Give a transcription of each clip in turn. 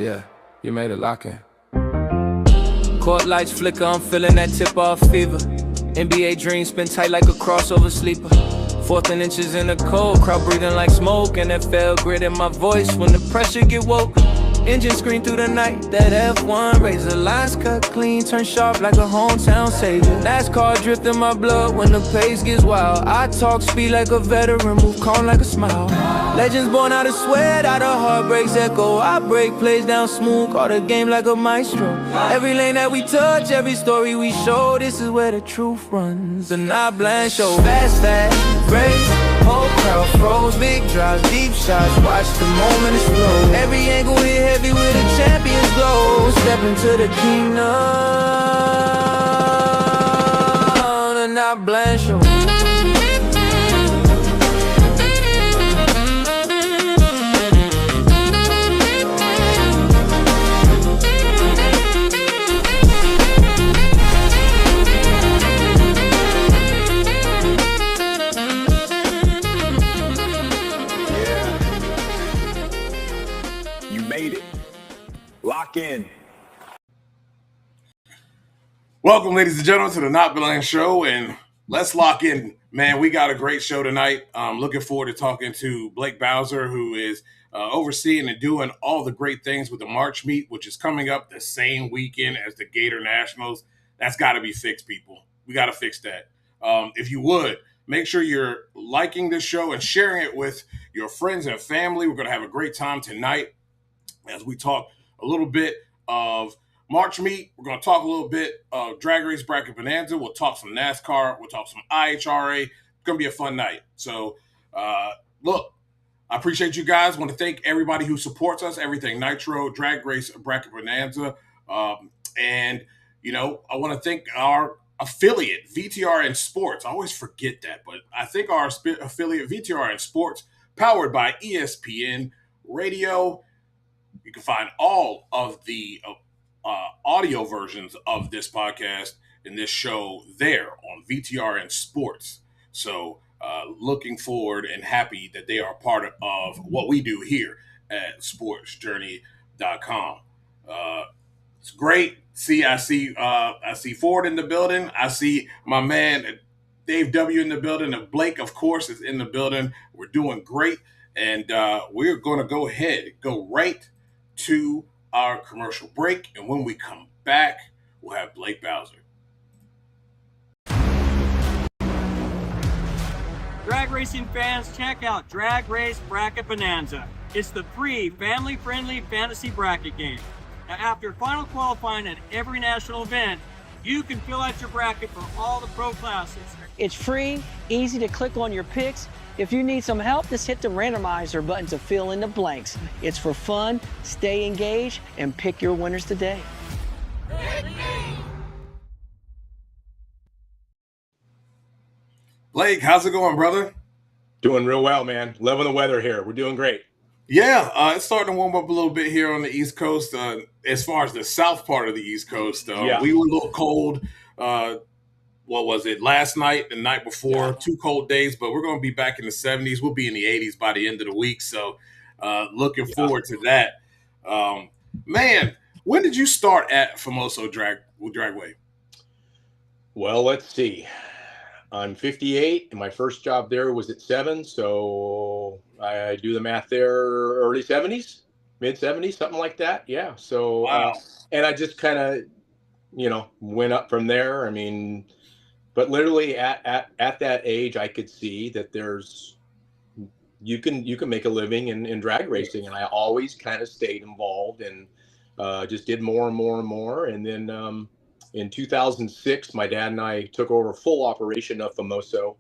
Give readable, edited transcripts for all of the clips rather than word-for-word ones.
Yeah, you made it lock in. Court lights flicker, I'm feeling that tip-off fever. NBA dreams spin tight like a crossover sleeper. Fourth and inches in the cold, crowd breathing like smoke. NFL grit in my voice when the pressure get woke. Engine scream through the night, that F1 razor. Lines cut clean, turn sharp like a hometown savior. NASCAR drift in my blood when the pace gets wild. I talk speed like a veteran, move calm like a smile. Legends born out of sweat, out of heartbreaks echo. I break plays down smooth, call the game like a maestro. Every lane that we touch, every story we show, this is where the truth runs. The NotBland Show. Fast, race, whole crowd froze. Big drives, deep shots, watch the moment explode. Every angle hit heavy with a champion's glow. Step into the kingdom, the NotBland Show. Lock in. Welcome, ladies and gentlemen, to the NotBland Show, and let's lock in. Man, we got a great show tonight. I'm looking forward to talking to Blake Bowser, who is overseeing and doing all the great things with the March meet, which is coming up the same weekend as the Gator Nationals. That's got to be fixed, people. We got to fix that. If you would, make sure you're liking this show and sharing it with your friends and family. We're going to have a great time tonight as we talk a little bit of March meet. We're going to talk a little bit of Drag Race Bracket Bonanza. We'll talk some NASCAR. We'll talk some IHRA. It's going to be a fun night. So, look, I appreciate you guys. I want to thank everybody who supports us, Everything Nitro, Drag Race Bracket Bonanza. And, you know, I want to thank our affiliate, VTR and Sports. I always forget that, but I think our affiliate, VTR and Sports, powered by ESPN Radio. You can find all of the audio versions of this podcast and this show there on VTR and Sports. So looking forward and happy that they are part of what we do here at sportsjourney.com. It's great. I see Ford in the building. I see my man Dave W in the building. And Blake, of course, is in the building. We're doing great. And we're going to go right to our commercial break, and when we come back, we'll have Blake Bowser. Drag racing fans, check out Drag Race Bracket Bonanza. It's the free, family-friendly fantasy bracket game. Now, after final qualifying at every national event, you can fill out your bracket for all the pro classes. It's free, easy to click on your picks. If you need some help, just hit the randomizer button to fill in the blanks. It's for fun, stay engaged, and pick your winners today. Blake, how's it going, brother? Doing real well, man. Loving the weather here. We're doing great. Yeah, it's starting to warm up a little bit here on the East Coast. As far as the south part of the East Coast, we were a little cold. What was it, last night, the night before, 2 cold days, but we're going to be back in the 70s. We'll be in the 80s by the end of the week, so looking forward to that. Man, when did you start at Famoso Dragway? Well, let's see. I'm 58, and my first job there was at 7, so I do the math there, early 70s, mid 70s, something like that. Yeah, so, wow. And I just kind of, went up from there. I mean, but literally at that age, I could see that you can make a living in drag racing, and I always kind of stayed involved and just did more and more and more. And then in 2006, my dad and I took over full operation of Famoso,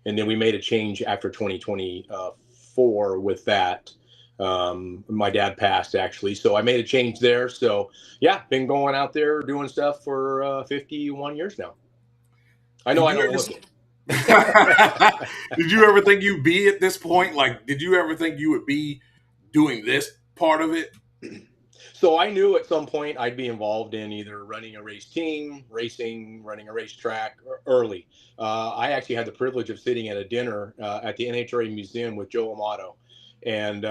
and then we made a change after 2024 with that. My dad passed, actually, so I made a change there. So yeah, been going out there doing stuff for 51 years now. I know I don't look it. Did you ever think you'd be at this point? Like, did you ever think you would be doing this part of it? So I knew at some point I'd be involved in either running a race team, racing, running a racetrack early. I actually had the privilege of sitting at a dinner at the NHRA Museum with Joe Amato. And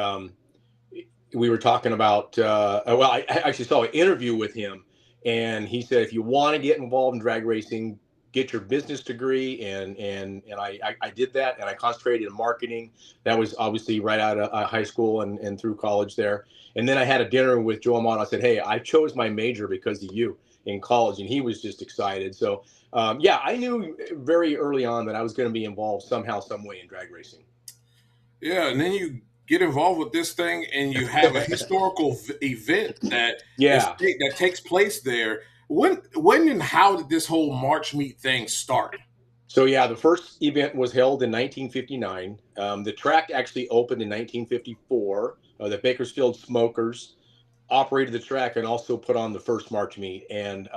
we were talking about, well, I actually saw an interview with him, and he said, if you want to get involved in drag racing, get your business degree. And I did that, and I concentrated in marketing. That was obviously right out of high school and through college there. And then I had a dinner with Joe Amano. I said, hey, I chose my major because of you in college. And he was just excited. So, yeah, I knew very early on that I was going to be involved somehow, some way in drag racing. Yeah, and then you get involved with this thing, and you have a historical event that Yeah. that takes place there. When and how did this whole March Meet thing start? So yeah, the first event was held in 1959. The track actually opened in 1954. The Bakersfield Smokers operated the track and also put on the first March Meet, and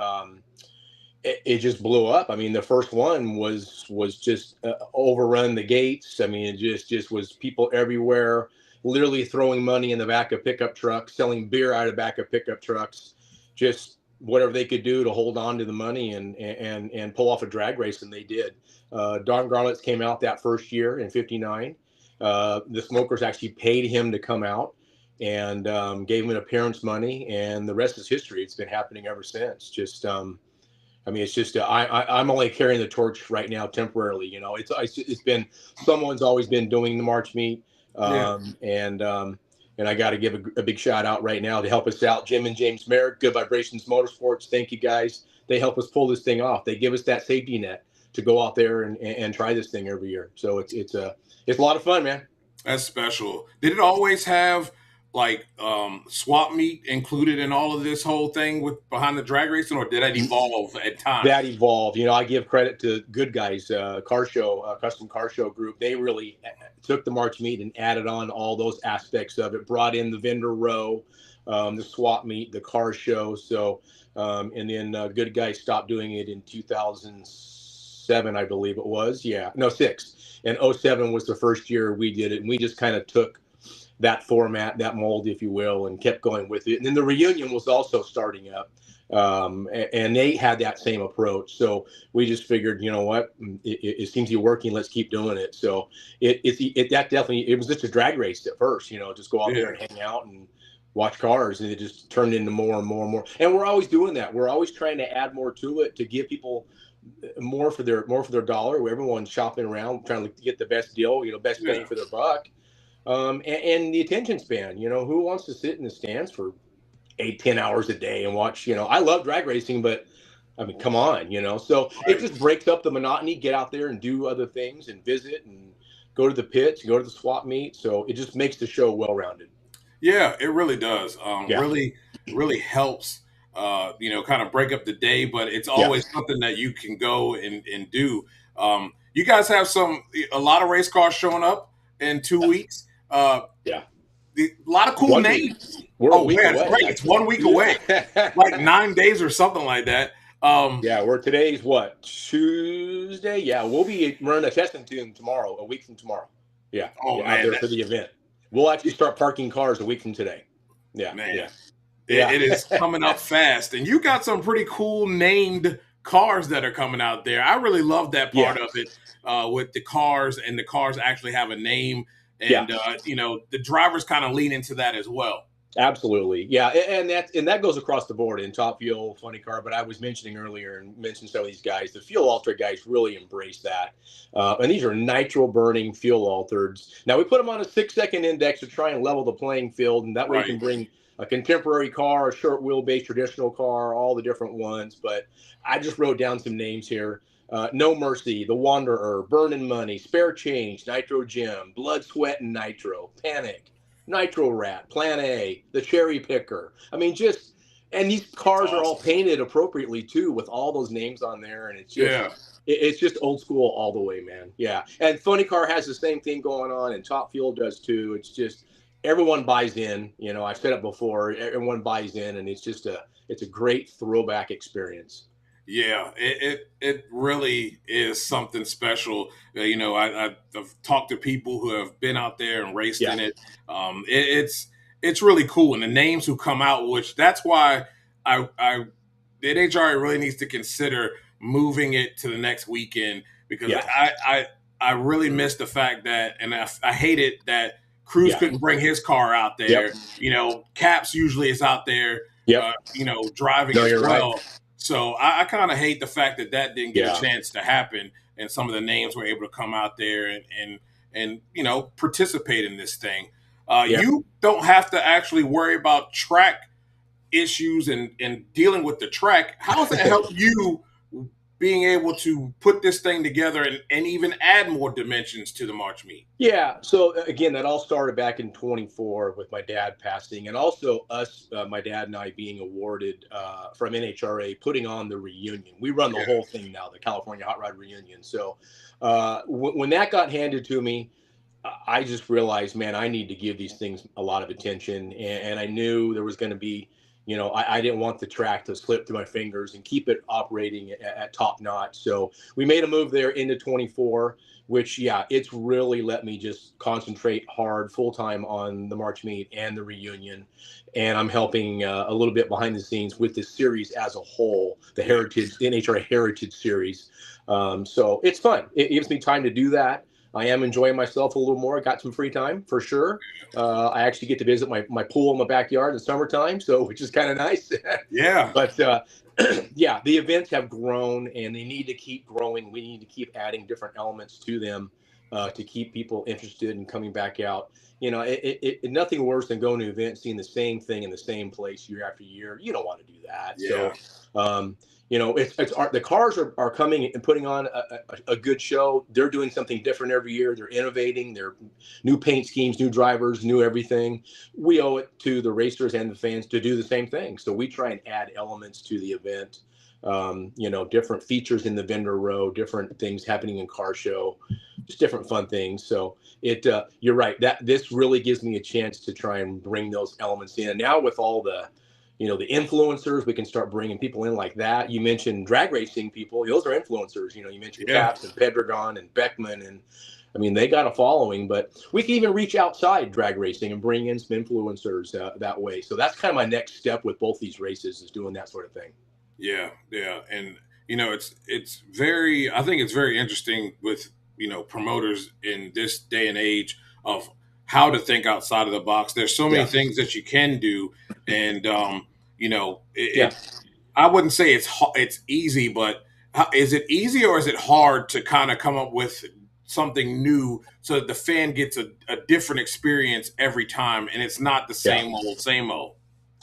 it just blew up. I mean, the first one was just overrun the gates. I mean, it just was people everywhere, literally throwing money in the back of pickup trucks, selling beer out of the back of pickup trucks, just whatever they could do to hold on to the money and pull off a drag race, and they did. Don Garlitz came out that first year in '59. The Smokers actually paid him to come out and gave him an appearance money, and the rest is history. It's been happening ever since. Just I mean, it's just I'm only carrying the torch right now temporarily. You know, it's been someone's always been doing the March Meet, and I got to give a big shout out right now to help us out, Jim and James Merrick, Good Vibrations Motorsports. Thank you guys. They help us pull this thing off. They give us that safety net to go out there and try this thing every year. So it's a lot of fun, man. That's special. Did it always have like swap meet included in all of this whole thing with behind the drag racing, or did that evolve at times? That evolved. You know, I give credit to Good Guys car show, custom car show group. They really took the March Meet and added on all those aspects of it, brought in the vendor row, the swap meet, the car show. So and then Good Guys stopped doing it in 2007, I believe it was. Yeah, no, 6. And 07 was the first year we did it, and we just kind of took that format, that mold, if you will, and kept going with it. And then the reunion was also starting up, and they had that same approach. So we just figured, you know what, it seems to be working. Let's keep doing it. So it was just a drag race at first, you know, just go out there and hang out and watch cars, and it just turned into more and more and more. And we're always doing that. We're always trying to add more to it to give people more for their dollar. Where everyone's shopping around trying to get the best deal, you know, best bang for their buck. And the attention span, you know, who wants to sit in the stands for 8-10 hours a day and watch, you know, I love drag racing, but I mean, come on, you know, so it just breaks up the monotony, get out there and do other things and visit and go to the pits, go to the swap meet. So it just makes the show well-rounded. Yeah, it really does. Really helps, you know, kind of break up the day, but it's always something that you can go and do. You guys have a lot of race cars showing up in 2 weeks. A lot of cool names. We're a week away. Great. It's 1 week away, like 9 days or something like that. Today's what, Tuesday? Yeah, we'll be running a testing tune tomorrow, a week from tomorrow. Yeah, out there for the event. We'll actually start parking cars a week from today. Yeah, man. It is coming up fast, and you got some pretty cool named cars that are coming out there. I really love that part of it, with the cars, and the cars actually have a name. And you know, the drivers kind of lean into that as well. Absolutely, yeah, and that goes across the board in Top Fuel, Funny Car. But I was mentioning earlier and mentioned some of these guys. The fuel altered guys really embrace that, and these are nitro burning fuel altereds. Now we put them on a 6-second index to try and level the playing field, and that way you can bring a contemporary car, a short wheelbase traditional car, all the different ones. But I just wrote down some names here. No Mercy, The Wanderer, Burnin' Money, Spare Change, Nitro Jim, Blood, Sweat, and Nitro, Panic, Nitro Rat, Plan A, The Cherry Picker. I mean, and these cars are all painted appropriately too, with all those names on there, and it's just it's just old school all the way, man. Yeah, and Funny Car has the same thing going on, and Top Fuel does too. It's just everyone buys in. You know, I've said it before. Everyone buys in, and it's a great throwback experience. Yeah, it really is something special. You know, I've talked to people who have been out there and raced in it. It's really cool, and the names who come out, which that's why the NHRA really needs to consider moving it to the next weekend, because I really miss the fact that, and I hate it that Cruz couldn't bring his car out there. Yep. You know, Caps usually is out there, Yep. you know, driving No, as you're well. right. So I kind of hate the fact that didn't get Yeah. a chance to happen, and some of the names were able to come out there and you know, participate in this thing. Yeah. You don't have to actually worry about track issues and dealing with the track. How does that help you being able to put this thing together and even add more dimensions to the March meet? Yeah. So again, that all started back in 24 with my dad passing, and also us, my dad and I being awarded from NHRA putting on the reunion. We run the whole thing now, the California Hot Rod Reunion. So when that got handed to me, I just realized, man, I need to give these things a lot of attention. And I knew there was going to be, you know, I didn't want the track to slip through my fingers and keep it operating at top notch. So we made a move there into 24, which, yeah, it's really let me just concentrate hard full time on the March meet and the reunion. And I'm helping a little bit behind the scenes with this series as a whole, the Heritage, NHRA Heritage Series. So it's fun. It gives me time to do that. I am enjoying myself a little more. I got some free time for sure. I actually get to visit my pool in my backyard in the summertime, so which is kind of nice. Yeah. But yeah, the events have grown and they need to keep growing. We need to keep adding different elements to them to keep people interested and coming back out. You know, nothing worse than going to an event, seeing the same thing in the same place year after year. You don't want to do that. Yeah. So, you know, the cars are coming and putting on a good show. They're doing something different every year. They're innovating. They're new paint schemes, new drivers, new everything. We owe it to the racers and the fans to do the same thing. So we try and add elements to the event. You know, different features in the vendor row, different things happening in car show, just different fun things. So you're right. This really gives me a chance to try and bring those elements in. And now with all the, you know, the influencers, we can start bringing people in like that. You mentioned drag racing people; those are influencers. You know, you mentioned Caps and Pedregon and Beckman, and I mean they got a following. But we can even reach outside drag racing and bring in some influencers that way. So that's kind of my next step with both these races, is doing that sort of thing. Yeah, and you know, it's very. I think it's very interesting with, you know, promoters in this day and age of how to think outside of the box. There's so many things that you can do, and you know, I wouldn't say it's easy, but is it easy or is it hard to kind of come up with something new so that the fan gets a different experience every time, and it's not the same old?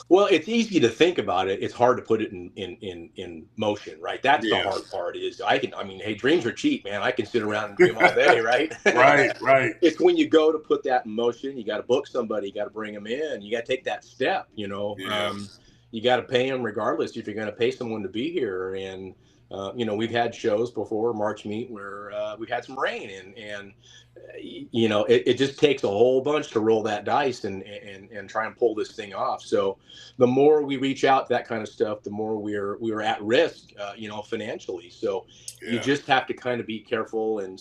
Well, it's easy to think about it. It's hard to put it in motion, right? That's the hard part. I mean, hey, dreams are cheap, man. I can sit around and dream all day, right? Right. It's when you go to put that in motion, you got to book somebody, you got to bring them in, you got to take that step, you know. You got to pay them regardless if you're going to pay someone to be here. And, you know, we've had shows before March meet where we've had some rain and you know, it just takes a whole bunch to roll that dice and try and pull this thing off. So the more we reach out to that kind of stuff, the more we're at risk, you know, financially. So you just have to kind of be careful and,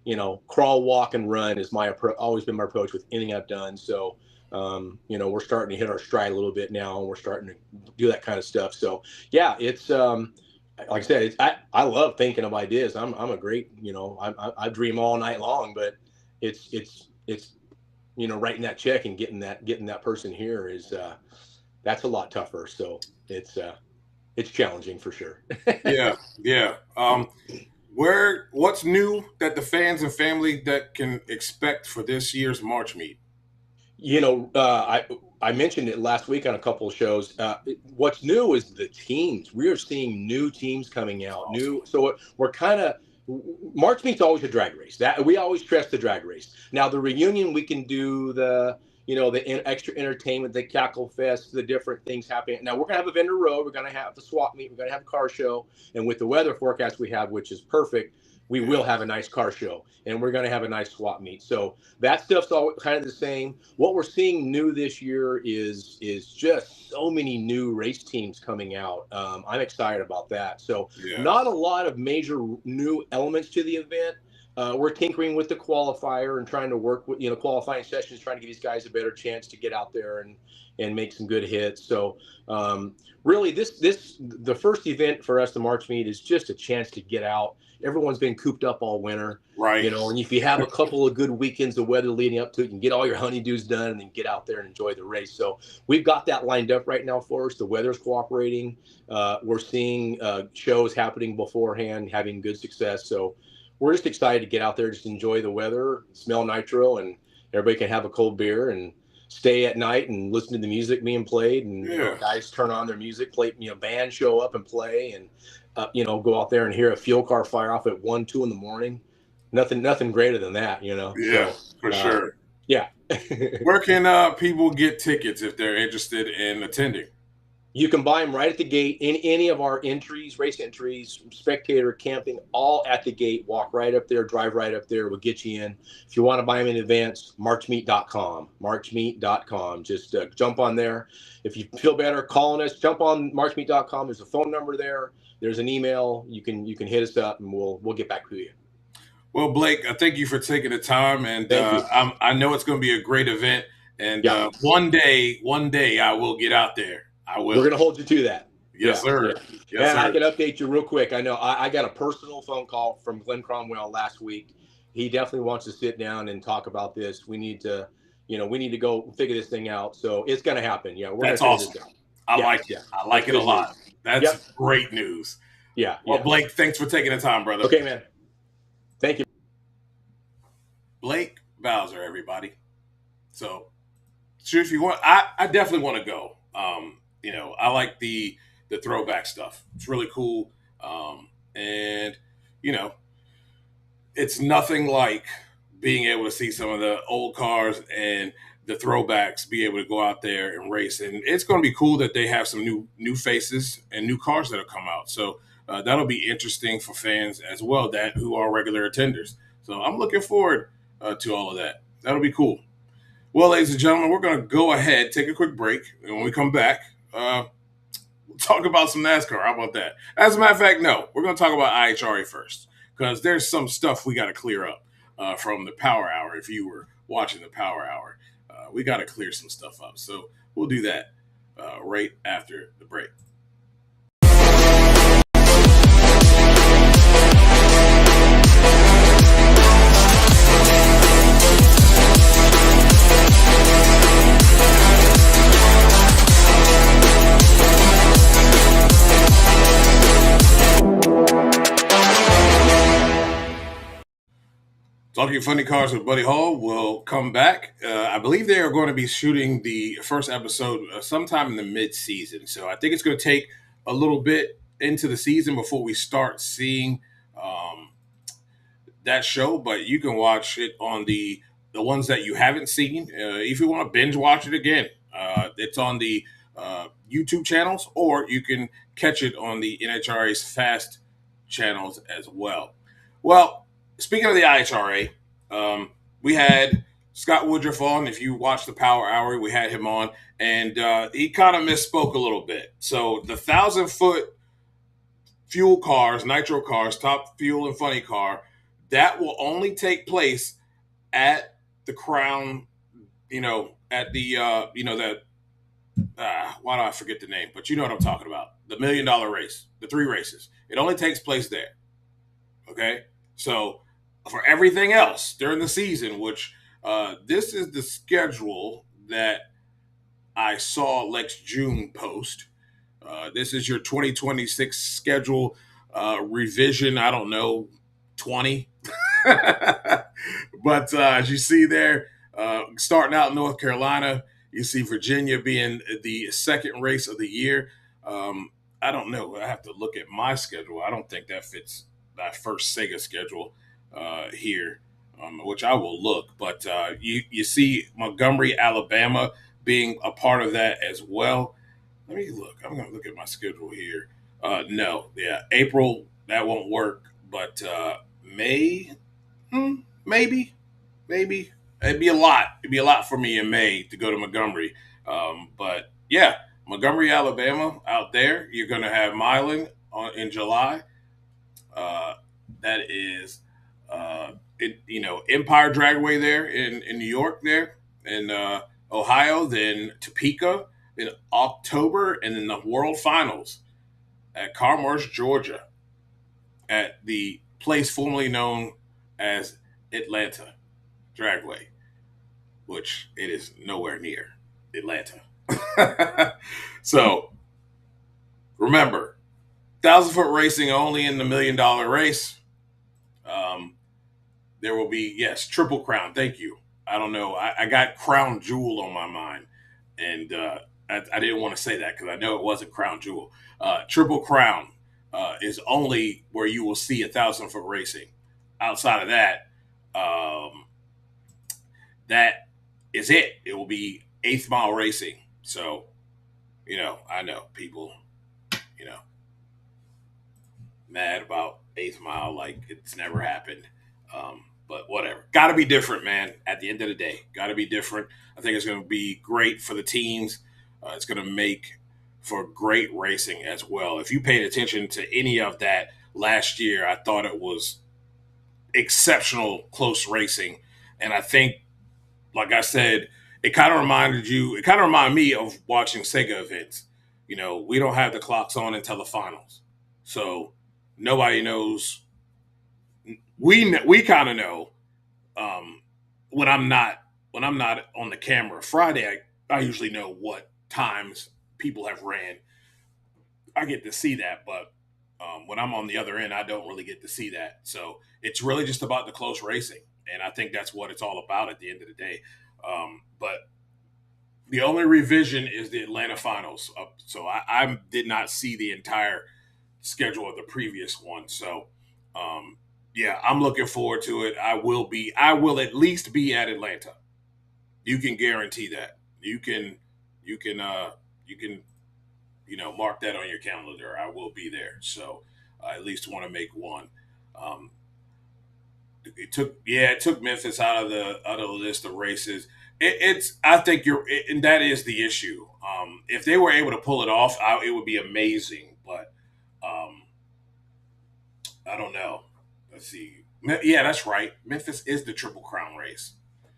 you know, crawl, walk, and run is always been my approach with anything I've done. So, you know, we're starting to hit our stride a little bit now, and we're starting to do that kind of stuff. So yeah, it's, like I said, I love thinking of ideas. I'm a great, you know, I dream all night long, but it's, you know, writing that check and getting that person here is, that's a lot tougher. So it's challenging for sure. Yeah. What's new that the fans and family that can expect for this year's March meet? You know, I mentioned it last week on a couple of shows. What's new is the teams. We are seeing new teams coming out. Awesome. So we're kind of, March meet's always a drag race. That we always stress the drag race. Now the reunion, we can do the, you know, the extra entertainment, the cackle fest, the different things happening. Now we're gonna have a vendor row. We're gonna have the swap meet. We're gonna have a car show, and with the weather forecast we have, which is perfect, we will have a nice car show, and we're going to have a nice swap meet. So that stuff's all kind of the same. What we're seeing new this year is just so many new race teams coming out. I'm excited about that. So not a lot of major new elements to the event, we're tinkering with the qualifier and trying to work with, qualifying sessions, trying to give these guys a better chance to get out there and make some good hits. So really, the first event for us, the March meet, is just a chance to get out. Everyone's been cooped up all winter, Right. and if you have a couple of good weekends of weather leading up to it, you can get all your honeydews done and then get out there and enjoy the race. So we've got that lined up right now for us. The weather's cooperating. We're seeing shows happening beforehand, having good success. So we're just excited to get out there, just enjoy the weather, smell nitro, and everybody can have a cold beer and stay at night and listen to the music being played. And guys turn on their music, play, bands show up and play, and go out there and hear a fuel car fire off at 1, 2 in the morning. Nothing greater than that, Yeah, so, for sure. Yeah. Where can people get tickets if they're interested in attending? You can buy them right at the gate in any of our entries, race entries, spectator, camping, all at the gate. Walk right up there, drive right up there. We'll get you in. If you want to buy them in advance, marchmeet.com, marchmeet.com. Just jump on there. If you feel better calling us, jump on marchmeet.com. There's a phone number there. There's an email. You can hit us up and we'll get back to you. Well, Blake, thank you for taking the time, and I know it's going to be a great event. And one day I will get out there. I will. We're going to hold you to that. Yes, sir. Yeah. Yes, sir. I can update you real quick. I know I got a personal phone call from Glenn Cromwell last week. He definitely wants to sit down and talk about this. We need to go figure this thing out. So it's going to happen. Yeah, that's awesome. I like it. I like it a lot. That's great news. Yeah. Well, Blake, thanks for taking the time, brother. Okay, man. Thank you. Blake Bowser, everybody. So, if you want, I definitely want to go. I like the throwback stuff. It's really cool. And it's nothing like being able to see some of the old cars and the throwbacks, be able to go out there and race. And it's going to be cool that they have some new faces and new cars that have come out. So that'll be interesting for fans as well, who are regular attenders. So I'm looking forward to all of that. That'll be cool. Well, ladies and gentlemen, we're going to go ahead, take a quick break. And when we come back, we'll talk about some NASCAR. How about that? As a matter of fact, no, we're going to talk about IHRA first, because there's some stuff we got to clear up from the Power Hour. If you were watching the Power Hour, we got to clear some stuff up. So we'll do that right after the break. Talking Funny Cars with Buddy Hall will come back. I believe they are going to be shooting the first episode sometime in the mid-season. So I think it's going to take a little bit into the season before we start seeing that show. But you can watch it on the ones that you haven't seen. If you want to binge watch it again, it's on the YouTube channels, or you can catch it on the NHRA's Fast channels as well. Well, speaking of the IHRA, we had Scott Woodruff on. If you watch the Power Hour, we had him on, and he kind of misspoke a little bit. So the 1,000-foot fuel cars, nitro cars, top fuel and funny car, that will only take place at the Crown, at the, why do I forget the name? But you know what I'm talking about. The $1 million race, the 3 races. It only takes place there. Okay? So for everything else during the season, which this is the schedule that I saw Lex June post. This is your 2026 schedule revision. I don't know, 20. But as you see there, starting out in North Carolina, you see Virginia being the second race of the year. I don't know. I have to look at my schedule. I don't think that fits that first Sega schedule here, which I will look. But you see Montgomery, Alabama being a part of that as well. Let me look. I'm going to look at my schedule here. No, yeah, April, that won't work. But May, maybe. It'd be a lot. It'd be a lot for me in May to go to Montgomery. But yeah, Montgomery, Alabama, out there. You're going to have Milan in July. That is Empire Dragway there in New York, there in Ohio, then Topeka in October, and then the World Finals at Carmarsh, Georgia, at the place formerly known as Atlanta Dragway, which it is nowhere near Atlanta. So remember, 1,000-foot racing only in the $1 million race. There will be, yes, Triple Crown. Thank you. I don't know. I got Crown Jewel on my mind, and I didn't want to say that because I know it wasn't Crown Jewel. Triple Crown is only where you will see 1,000-foot racing. Outside of that, that is it. It will be 8th mile racing. So, I know people, mad about 8th mile like it's never happened. But whatever. Got to be different, man. At the end of the day, got to be different. I think it's going to be great for the teams. It's going to make for great racing as well. If you paid attention to any of that last year, I thought it was exceptional close racing. And I think, like I said, it kind of reminded me of watching Sega events. We don't have the clocks on until the finals. So nobody knows. We kind of know when I'm not on the camera. Friday, I usually know what times people have ran. I get to see that, but when I'm on the other end, I don't really get to see that. So it's really just about the close racing, and I think that's what it's all about at the end of the day. But the only revision is the Atlanta finals. So I did not see the entire schedule of the previous one. So yeah, I'm looking forward to it. I will at least be at Atlanta. You can guarantee that. You can mark that on your calendar. I will be there. So I at least want to make one. It took Memphis out of the list of races. I think and that is the issue. If they were able to pull it off, it would be amazing. But I don't know. Let's see. Yeah, that's right. Memphis is the Triple Crown race.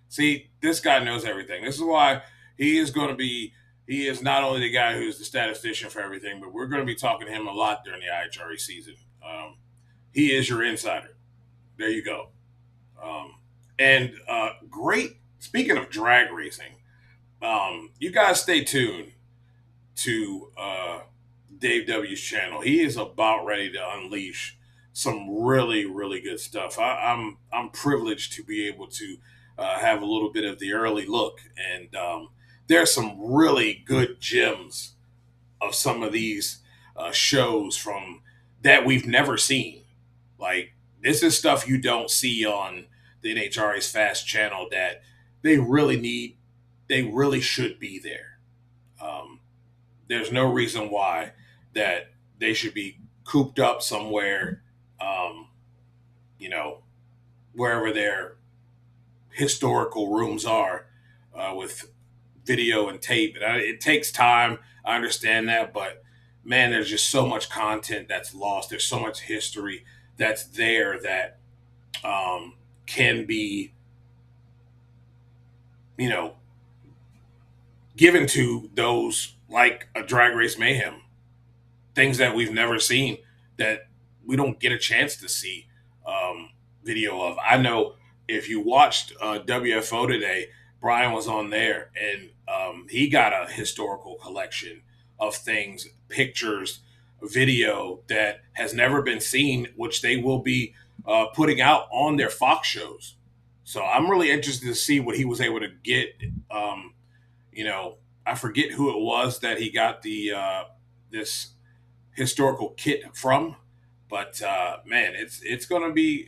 See, this guy knows everything. This is why he is not only the guy who's the statistician for everything, but we're going to be talking to him a lot during the IHRA season. He is your insider. There you go. Great. Speaking of drag racing, you guys stay tuned to Dave W's channel. He is about ready to unleash some really, really good stuff. I'm privileged to be able to have a little bit of the early look, and there's some really good gems of some of these shows from that we've never seen. Like, this is stuff you don't see on the NHRA's Fast channel that they really should be there. There's no reason why that they should be cooped up somewhere, wherever their historical rooms are, with video and tape. And it takes time. I understand that, but man, there's just so much content that's lost. There's so much history that's there that can be, given to those like a Drag Race Mayhem, things that we've never seen that we don't get a chance to see video of. I know if you watched WFO today, Brian was on there, and he got a historical collection of things, pictures, video that has never been seen, which they will be putting out on their Fox shows. So I'm really interested to see what he was able to get. I forget who it was that he got the this historical kit from, but man, it's gonna be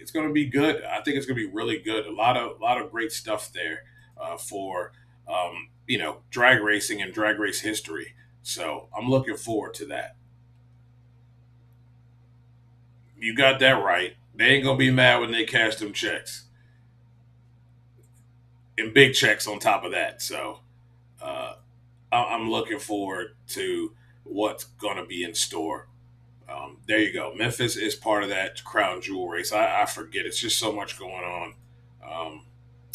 good. I think it's gonna be really good. A lot of great stuff there for drag racing and drag race history. So I'm looking forward to that. You got that right. They ain't gonna be mad when they cash them checks, and big checks on top of that. So I'm looking forward to what's gonna be in store There you go. Memphis is part of that crown jewel race. I forget. It's just so much going on.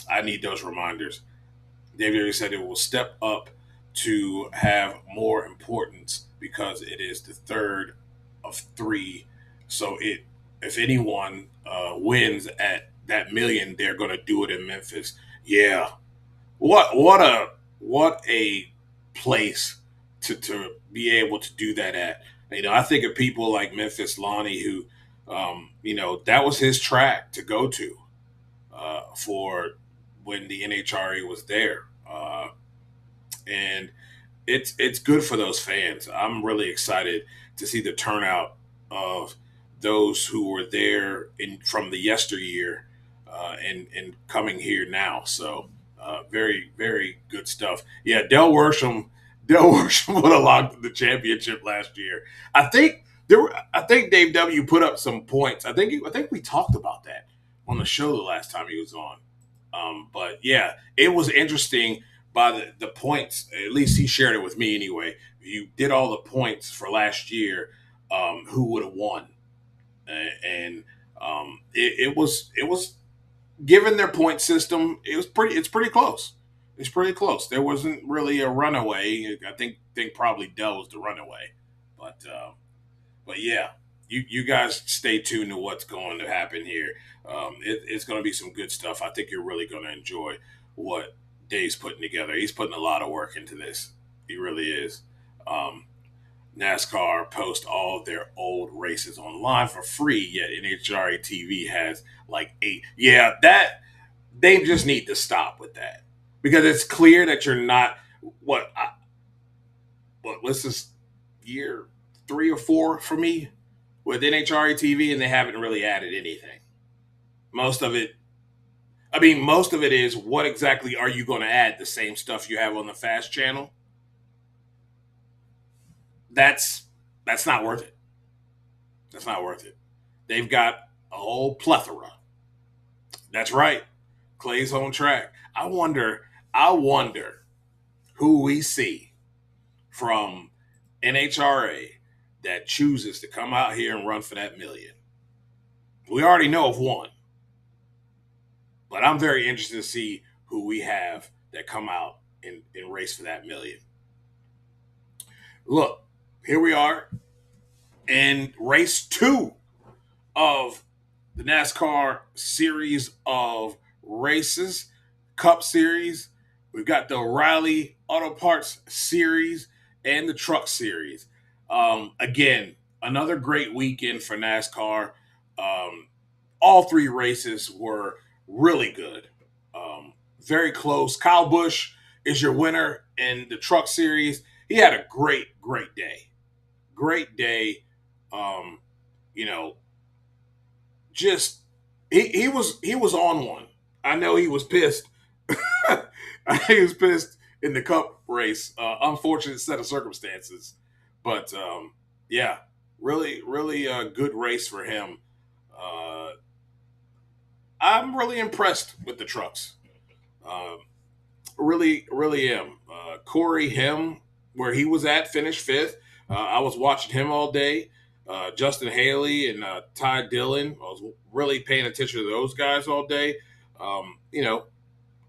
I need those reminders. David already said it will step up to have more importance because it is the third of three. So if anyone wins at that million, they're going to do it in Memphis. Yeah, what a place to be able to do that at. I think of people like Memphis Lonnie, who, that was his track to go to for when the NHRA was there. And it's good for those fans. I'm really excited to see the turnout of those who were there from the yesteryear and coming here now. So very, very good stuff. Yeah, Del Worsham would have locked the championship last year. I think Dave W put up some points. I think we talked about that on the show the last time he was on. But yeah, it was interesting by the points. At least he shared it with me anyway. You did all the points for last year. Who would have won? And it was given their point system. It's pretty close. It's pretty close. There wasn't really a runaway. I think probably Dell was the runaway, but yeah, you guys stay tuned to what's going to happen here. It's going to be some good stuff. I think you're really going to enjoy what Dave's putting together. He's putting a lot of work into this. He really is. NASCAR posts all of their old races online for free, yet NHRA TV has like 8. Yeah, that they just need to stop with that because it's clear that you're not what's this year 3 or 4 for me with NHRA TV, and they haven't really added anything. Most of it is what exactly are you going to add? The same stuff you have on the Fast channel? That's not worth it. That's not worth it. They've got a whole plethora. That's right. Clay's home track. I wonder who we see from NHRA that chooses to come out here and run for that million. We already know of one. But I'm very interested to see who we have that come out and race for that million. Look, here we are in race 2 of the NASCAR series of races, Cup Series. We've got the O'Reilly Auto Parts Series and the Truck Series. Again, another great weekend for NASCAR. All 3 races were really good. Very close. Kyle Busch is your winner in the Truck Series. He had a great day. Great day. Just he was on one. I know he was pissed. He was pissed in the Cup race. Unfortunate set of circumstances, but yeah, really a good race for him. I'm really impressed with the trucks. Really am. Corey Hem, where he was at, finished 5th. I was watching him all day. Justin Haley and Ty Dillon. I was really paying attention to those guys all day. In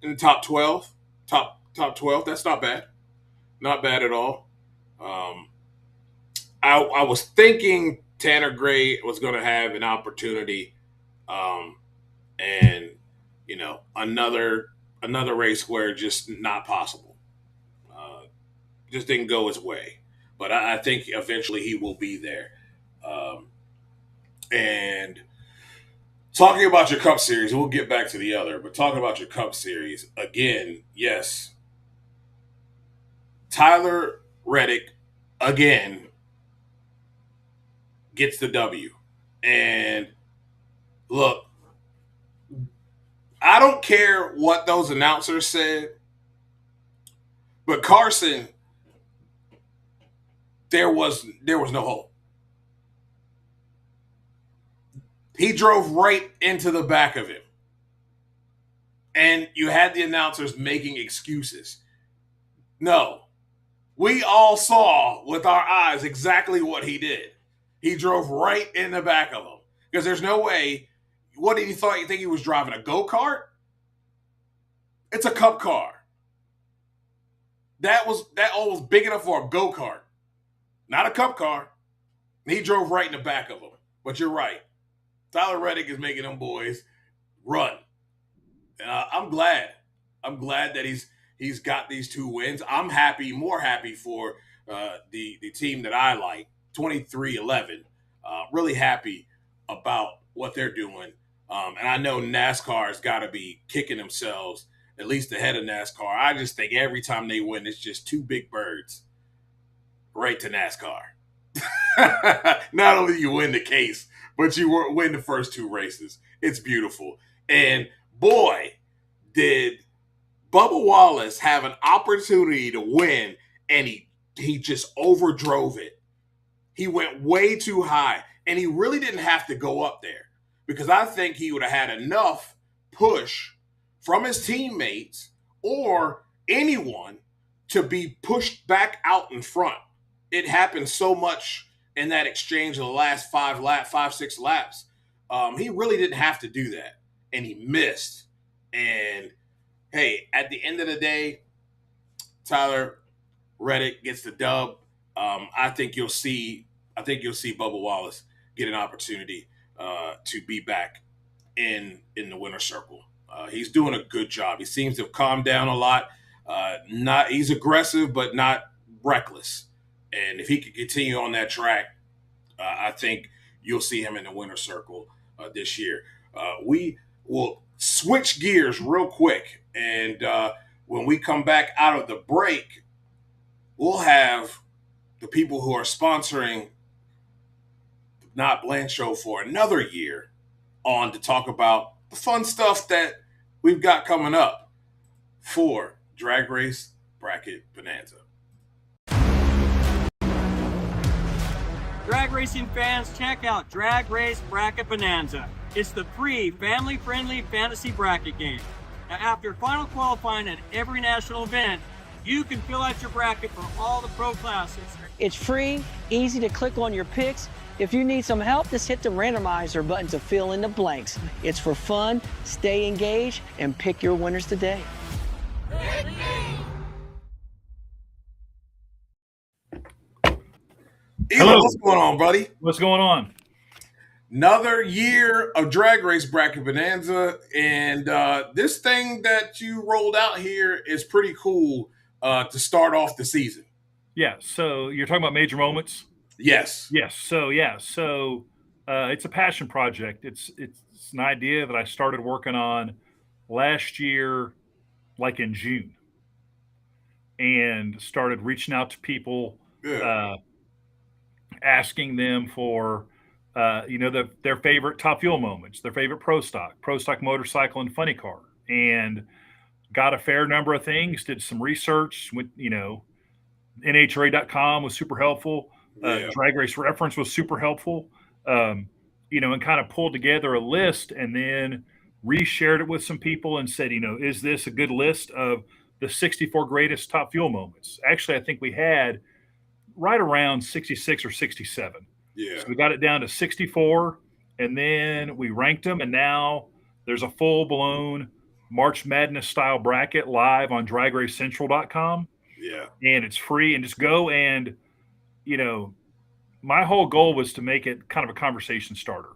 the top 12. Top 12. That's not bad. Not bad at all. I was thinking Tanner Gray was going to have an opportunity. And another race where just not possible. Just didn't go his way. But I think eventually he will be there. And talking about your Cup Series, we'll get back to the other, but talking about your Cup Series, again, yes. Tyler Reddick, again, gets the W. And look, I don't care what those announcers said, but Carson, there was no hope. He drove right into the back of him. And you had the announcers making excuses. No. We all saw with our eyes exactly what he did. He drove right in the back of him because there's no way. What did he thought? You think he was driving a go-kart? It's a cup car. That all was big enough for a go-kart, not a cup car. He drove right in the back of him. But you're right. Tyler Reddick is making them boys run. I'm glad. I'm glad that he's got these 2 wins. I'm happy, more happy for the team that I like, 23-11. Really happy about what they're doing. And I know NASCAR has got to be kicking themselves, at least ahead of NASCAR. I just think every time they win, it's just 2 big birds right to NASCAR. Not only you win the case, but you win the first 2 races. It's beautiful. And boy, did Bubba Wallace have an opportunity to win, and he just overdrove it. He went way too high, and he really didn't have to go up there because I think he would have had enough push from his teammates or anyone to be pushed back out in front. It happened so much in that exchange of the last 5-6 laps. He really didn't have to do that, and he missed. And hey, at the end of the day, Tyler Reddick gets the dub. I think you'll see Bubba Wallace get an opportunity to be back in the winner's circle. He's doing a good job. He seems to have calmed down a lot. He's aggressive, but not reckless. And if he can continue on that track, I think you'll see him in the winner's circle this year. We will switch gears real quick. And when we come back out of the break, we'll have the people who are sponsoring the NotBland Show for another year on to talk about the fun stuff that we've got coming up for Drag Race Bracket Bonanza. Drag racing fans, check out Drag Race Bracket Bonanza. It's the free, family-friendly fantasy bracket game. Now, after final qualifying at every national event, you can fill out your bracket for all the pro classes. It's free, easy to click on your picks. If you need some help, just hit the randomizer button to fill in the blanks. It's for fun, stay engaged, and pick your winners today. Elon, what's going on, buddy? What's going on? Another year of Drag Race Bracket Bonanza, and this thing that you rolled out here is pretty cool to start off the season. Yeah, so you're talking about major moments? Yes. Yes. So it's a passion project. It's an idea that I started working on last year, like in June, and started reaching out to people, asking them for their favorite Top Fuel moments, their favorite pro stock motorcycle, and funny car, and got a fair number of things. Did some research with NHRA.com was super helpful. Drag Race Reference was super helpful. And kind of pulled together a list and then reshared it with some people and said, is this a good list of the 64 greatest Top Fuel moments? Actually, I think we had right around 66 or 67. Yeah. So we got it down to 64, and then we ranked them, and now there's a full-blown March Madness style bracket live on dragracecentral.com. Yeah. And it's free, and just go and, my whole goal was to make it kind of a conversation starter.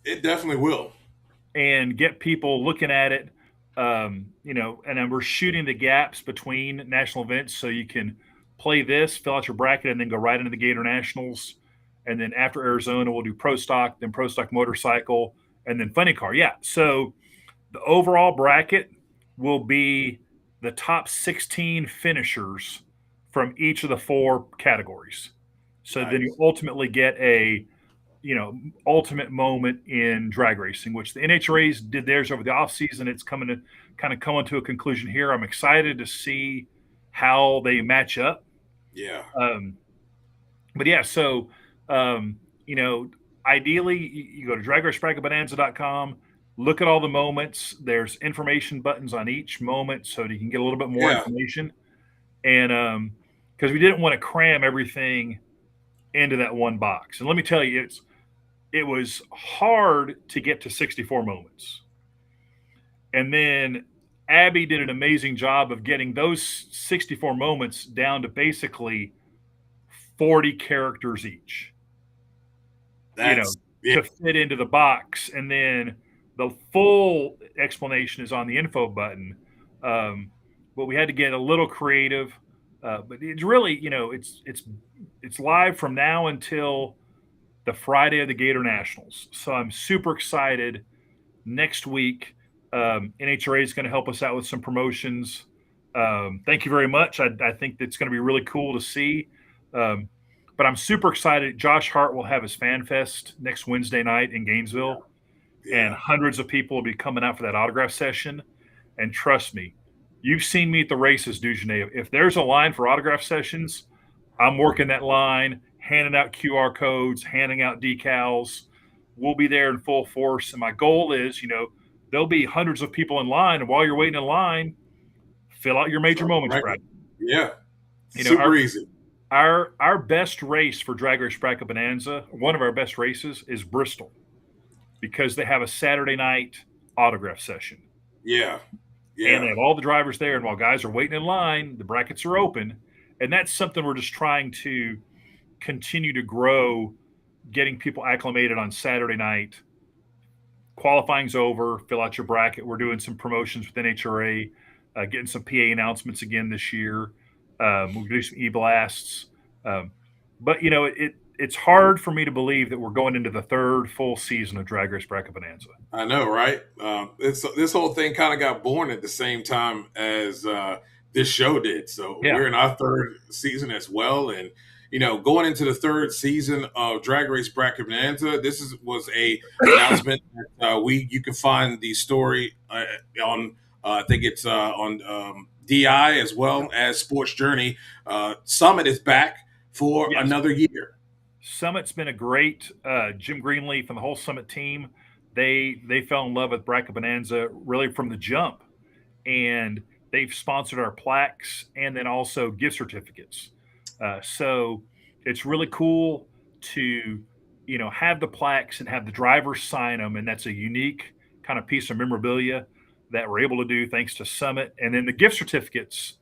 It definitely will. And get people looking at it, and then we're shooting the gaps between national events so you can play this, fill out your bracket, and then go right into the Gator Nationals. And then after Arizona, we'll do Pro Stock, then Pro Stock Motorcycle, and then Funny Car. Yeah, so the overall bracket will be the top 16 finishers from each of the 4 categories. So Then you ultimately get a, ultimate moment in drag racing, which the NHRAs did theirs over the offseason. It's coming to a conclusion here. I'm excited to see how they match up. Yeah. Ideally, you go to dragracebrancketbonanza.com, look at all the moments. There's information buttons on each moment so you can get a little bit more information. And because we didn't want to cram everything into that one box. And let me tell you, it was hard to get to 64 moments. And then Abby did an amazing job of getting those 64 moments down to basically 40 characters each, to fit into the box. And then the full explanation is on the info button. But we had to get a little creative. But it's really, it's live from now until the Friday of the Gator Nationals. So I'm super excited. Next week, NHRA is going to help us out with some promotions. Thank you very much. I think it's going to be really cool to see. But I'm super excited. Josh Hart will have his Fan Fest next Wednesday night in Gainesville. Yeah. And hundreds of people will be coming out for that autograph session. And trust me, you've seen me at the races, Dugenais. If there's a line for autograph sessions, I'm working that line, handing out QR codes, handing out decals. We'll be there in full force. And my goal is, there'll be hundreds of people in line. And while you're waiting in line, fill out your major moments, Brad. Yeah. Super easy. Our best race for Drag Race Bracket Bonanza, one of our best races, is Bristol, because they have a Saturday night autograph session. Yeah. And they have all the drivers there. And while guys are waiting in line, the brackets are open. And that's something we're just trying to continue to grow, getting people acclimated on Saturday night. Qualifying's over. Fill out your bracket. We're doing some promotions with NHRA, getting some PA announcements again this year. We'll do some e-blasts. But, it's hard for me to believe that we're going into the third full season of Drag Race Bracket Bonanza. I know, right? This whole thing kind of got born at the same time as this show did. So we're in our third season as well. And, going into the third season of Drag Race Bracket Bonanza, this was a announcement that you can find the story on, I think it's on DI as well as Sports Journey. Summit is back for another year. Summit's been a great Jim Greenleaf and the whole Summit team. They fell in love with Bracket Bonanza really from the jump, and they've sponsored our plaques and then also gift certificates. So it's really cool to have the plaques and have the drivers sign them, and that's a unique kind of piece of memorabilia that we're able to do thanks to Summit. And then the gift certificates,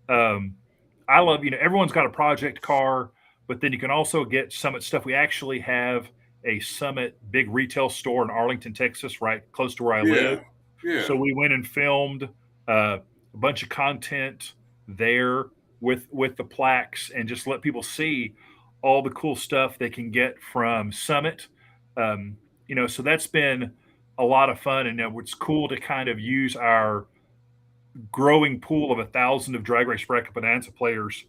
I love, everyone's got a project car, but then you can also get Summit stuff. We actually have a Summit big retail store in Arlington, Texas, right close to where I live. Yeah. So we went and filmed a bunch of content there with the plaques and just let people see all the cool stuff they can get from Summit. So that's been a lot of fun. And it's cool to kind of use our growing pool of 1,000 of Drag Race Bracket Bonanza players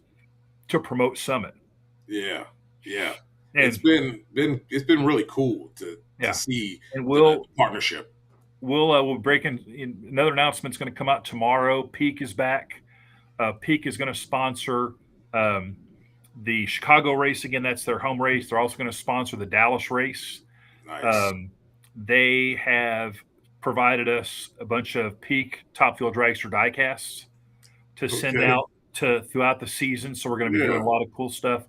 to promote Summit. Yeah. And it's been really cool to see the partnership. We'll break in another announcement's going to come out tomorrow. Peak is back. Peak is going to sponsor the Chicago race again. That's their home race. They're also going to sponsor the Dallas race. Nice. They have provided us a bunch of Peak Top Fuel Dragster diecasts to send out throughout the season. So we're going to be doing a lot of cool stuff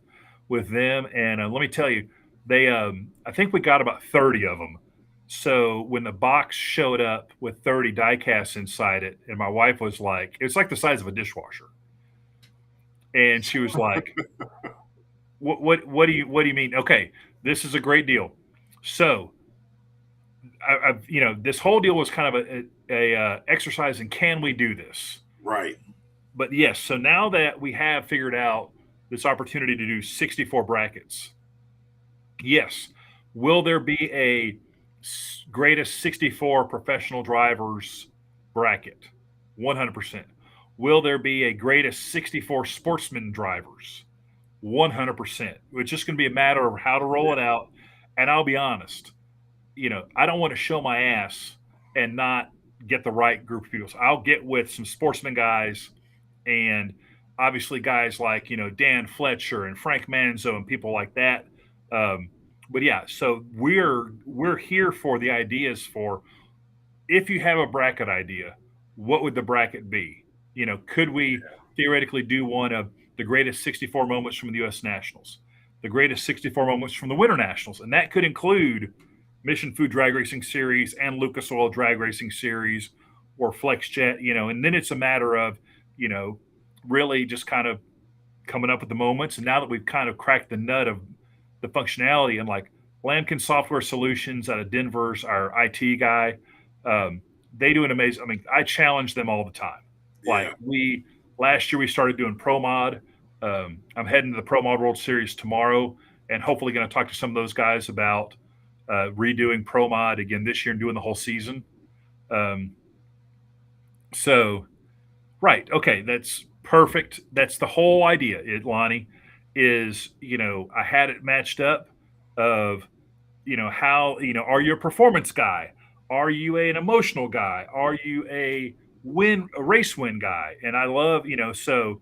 with them. And let me tell you, they I think we got about 30 of them. So when the box showed up with 30 diecasts inside it, and my wife was like, it's like the size of a dishwasher. And she was like, what do you mean? Okay, this is a great deal. So I've this whole deal was kind of a exercise in, can we do this? Right. But yes, so now that we have figured out this opportunity to do 64 brackets, yes, will there be a greatest 64 professional drivers bracket? 100%. Will there be a greatest 64 sportsman drivers? 100%. It's just going to be a matter of how to roll it out. And I'll be honest, I don't want to show my ass and not get the right group of people. So I'll get with some sportsman guys, and obviously guys like, Dan Fletcher and Frank Manzo and people like that. But yeah, so we're here for the ideas for, if you have a bracket idea, what would the bracket be? Could we theoretically do one of the greatest 64 moments from the U.S. Nationals? the greatest 64 moments from the Winter Nationals. And that could include Mission Food Drag Racing Series and Lucas Oil Drag Racing Series or FlexJet, and then it's a matter of, really just kind of coming up with the moments. And now that we've kind of cracked the nut of the functionality, and like Lambkin Software Solutions out of Denver's our IT guy, they do an amazing, I challenge them all the time. Yeah. Like last year we started doing Pro Mod. I'm heading to the Pro Mod World Series tomorrow and hopefully going to talk to some of those guys about redoing Pro Mod again this year and doing the whole season. Right. Okay. That's perfect. That's the whole idea, Lonnie, is, I had it matched up of, how, are you a performance guy? Are you an emotional guy? Are you a race win guy? And I love, so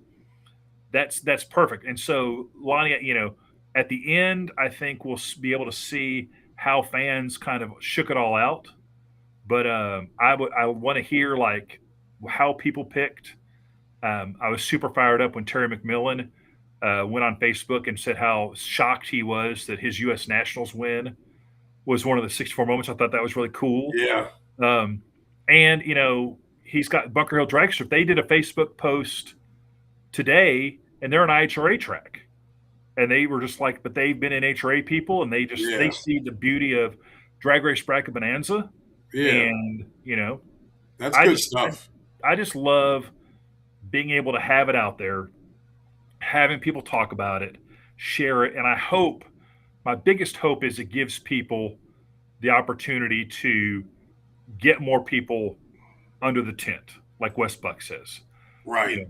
that's perfect. And so Lonnie, at the end, I think we'll be able to see how fans kind of shook it all out. But I want to hear like how people picked. I was super fired up when Terry McMillan went on Facebook and said how shocked he was that his U.S. Nationals win was one of the 64 moments. I thought that was really cool. Yeah. And, he's got Bunker Hill Drag Strip. They did a Facebook post today, and they're an IHRA track. And they were just like, but they've been in HRA people, and they see the beauty of Drag Race Bracket Bonanza. Yeah. And, that's good stuff. I just love being able to have it out there, having people talk about it, share it. And I hope, my biggest hope is it gives people the opportunity to get more people under the tent, like Wes Buck says. Right.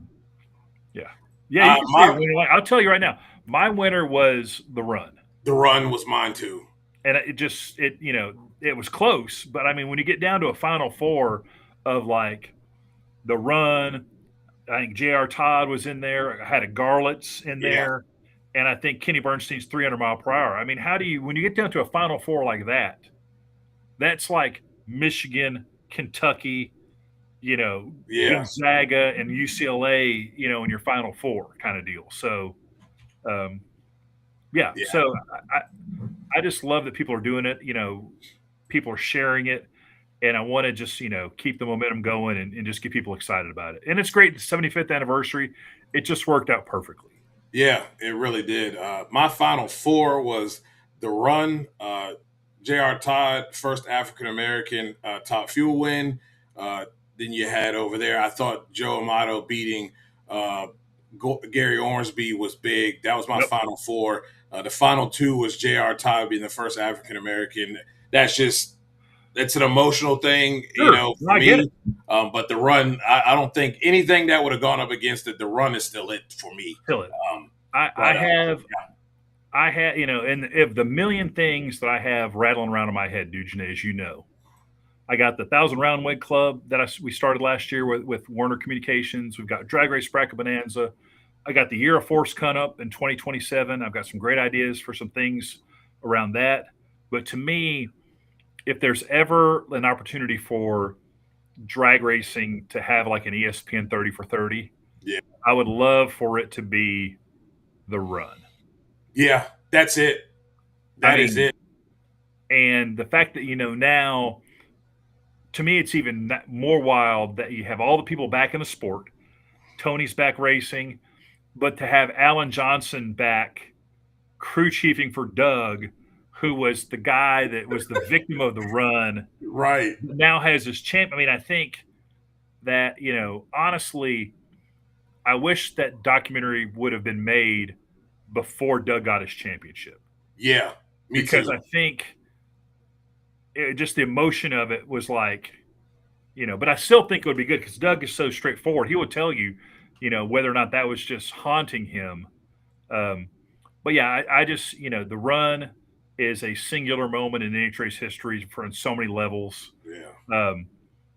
Yeah. Yeah. I'll tell you right now, my winner was the run. The run was mine too. And it was close. But when you get down to a Final Four of like the run, I think J.R. Todd was in there. I had a Garlitz in there. And I think Kenny Bernstein's 300 mile per hour. How do you, when you get down to a Final Four like that, that's like Michigan, Kentucky, Gonzaga and UCLA, in your Final Four kind of deal. So, So I just love that people are doing it. People are sharing it. And I want to just, keep the momentum going and just get people excited about it. And it's great. The 75th anniversary, it just worked out perfectly. Yeah, it really did. My Final Four was the run, J.R. Todd, first African-American top fuel win. Then you had over there, I thought Joe Amato beating Gary Ormsby was big. That was my Final Four. The Final Two was J.R. Todd being the first African-American. It's an emotional thing, Sure. For me. But the run, I don't think anything that would have gone up against it. The run is still it for me. Still it. I had, and if the million things that I have rattling around in my head, Dujane, as you know, I got the 1,000 Round Weight Club that we started last year with Werner Communications. We've got Drag Race Bracket Bonanza. I got the Year of Force coming up in 2027. I've got some great ideas for some things around that. But to me, if there's ever an opportunity for drag racing to have like an ESPN 30 for 30, I would love for it to be the run. Yeah, that's it. That is it. And the fact that, now, to me, it's even more wild that you have all the people back in the sport. Tony's back racing, but to have Alan Johnson back crew chiefing for Doug, who was the guy that was the victim of the run, right? Now has his champ. I think that, honestly, I wish that documentary would have been made before Doug got his championship. Yeah, me because too. I think just the emotion of it was like, but I still think it would be good because Doug is so straightforward. He would tell you, whether or not that was just haunting him. But yeah, I just, the run is a singular moment in NHRA's history on so many levels. Yeah.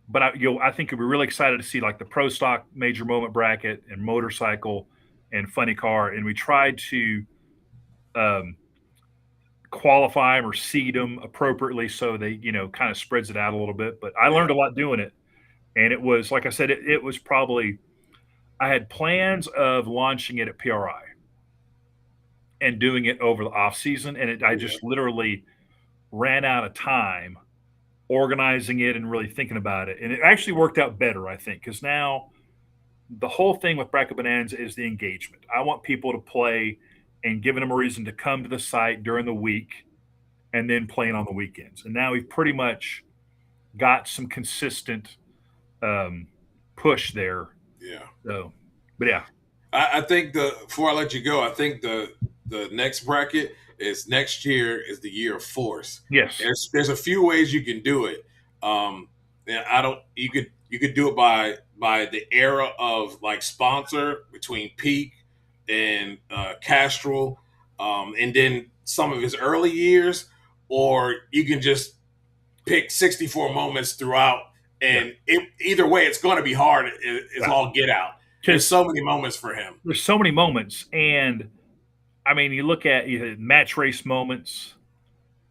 But I think we'd be really excited to see like the pro stock major moment bracket and motorcycle and funny car. And we tried to qualify them or seed them appropriately so they, kind of spreads it out a little bit. But I learned a lot doing it. And it was, like I said, it was probably, I had plans of launching it at PRI. and doing it over the off season. And I just literally ran out of time organizing it and really thinking about it. And it actually worked out better, I think, because now the whole thing with Bracket Bonanza is the engagement. I want people to play and giving them a reason to come to the site during the week and then playing on the weekends. And now we've pretty much got some consistent push there. Yeah. So, but yeah. I think before I let you go, I think the next bracket is next year is the year of force. Yes. There's a few ways you can do it. And you could do it by the era of like sponsor between Peak and Castrol, and then some of his early years, or you can just pick 64 moments throughout. And either way, it's going to be hard. It's all get out. There's so many moments for him. There's so many moments. And I mean, you look at match race moments,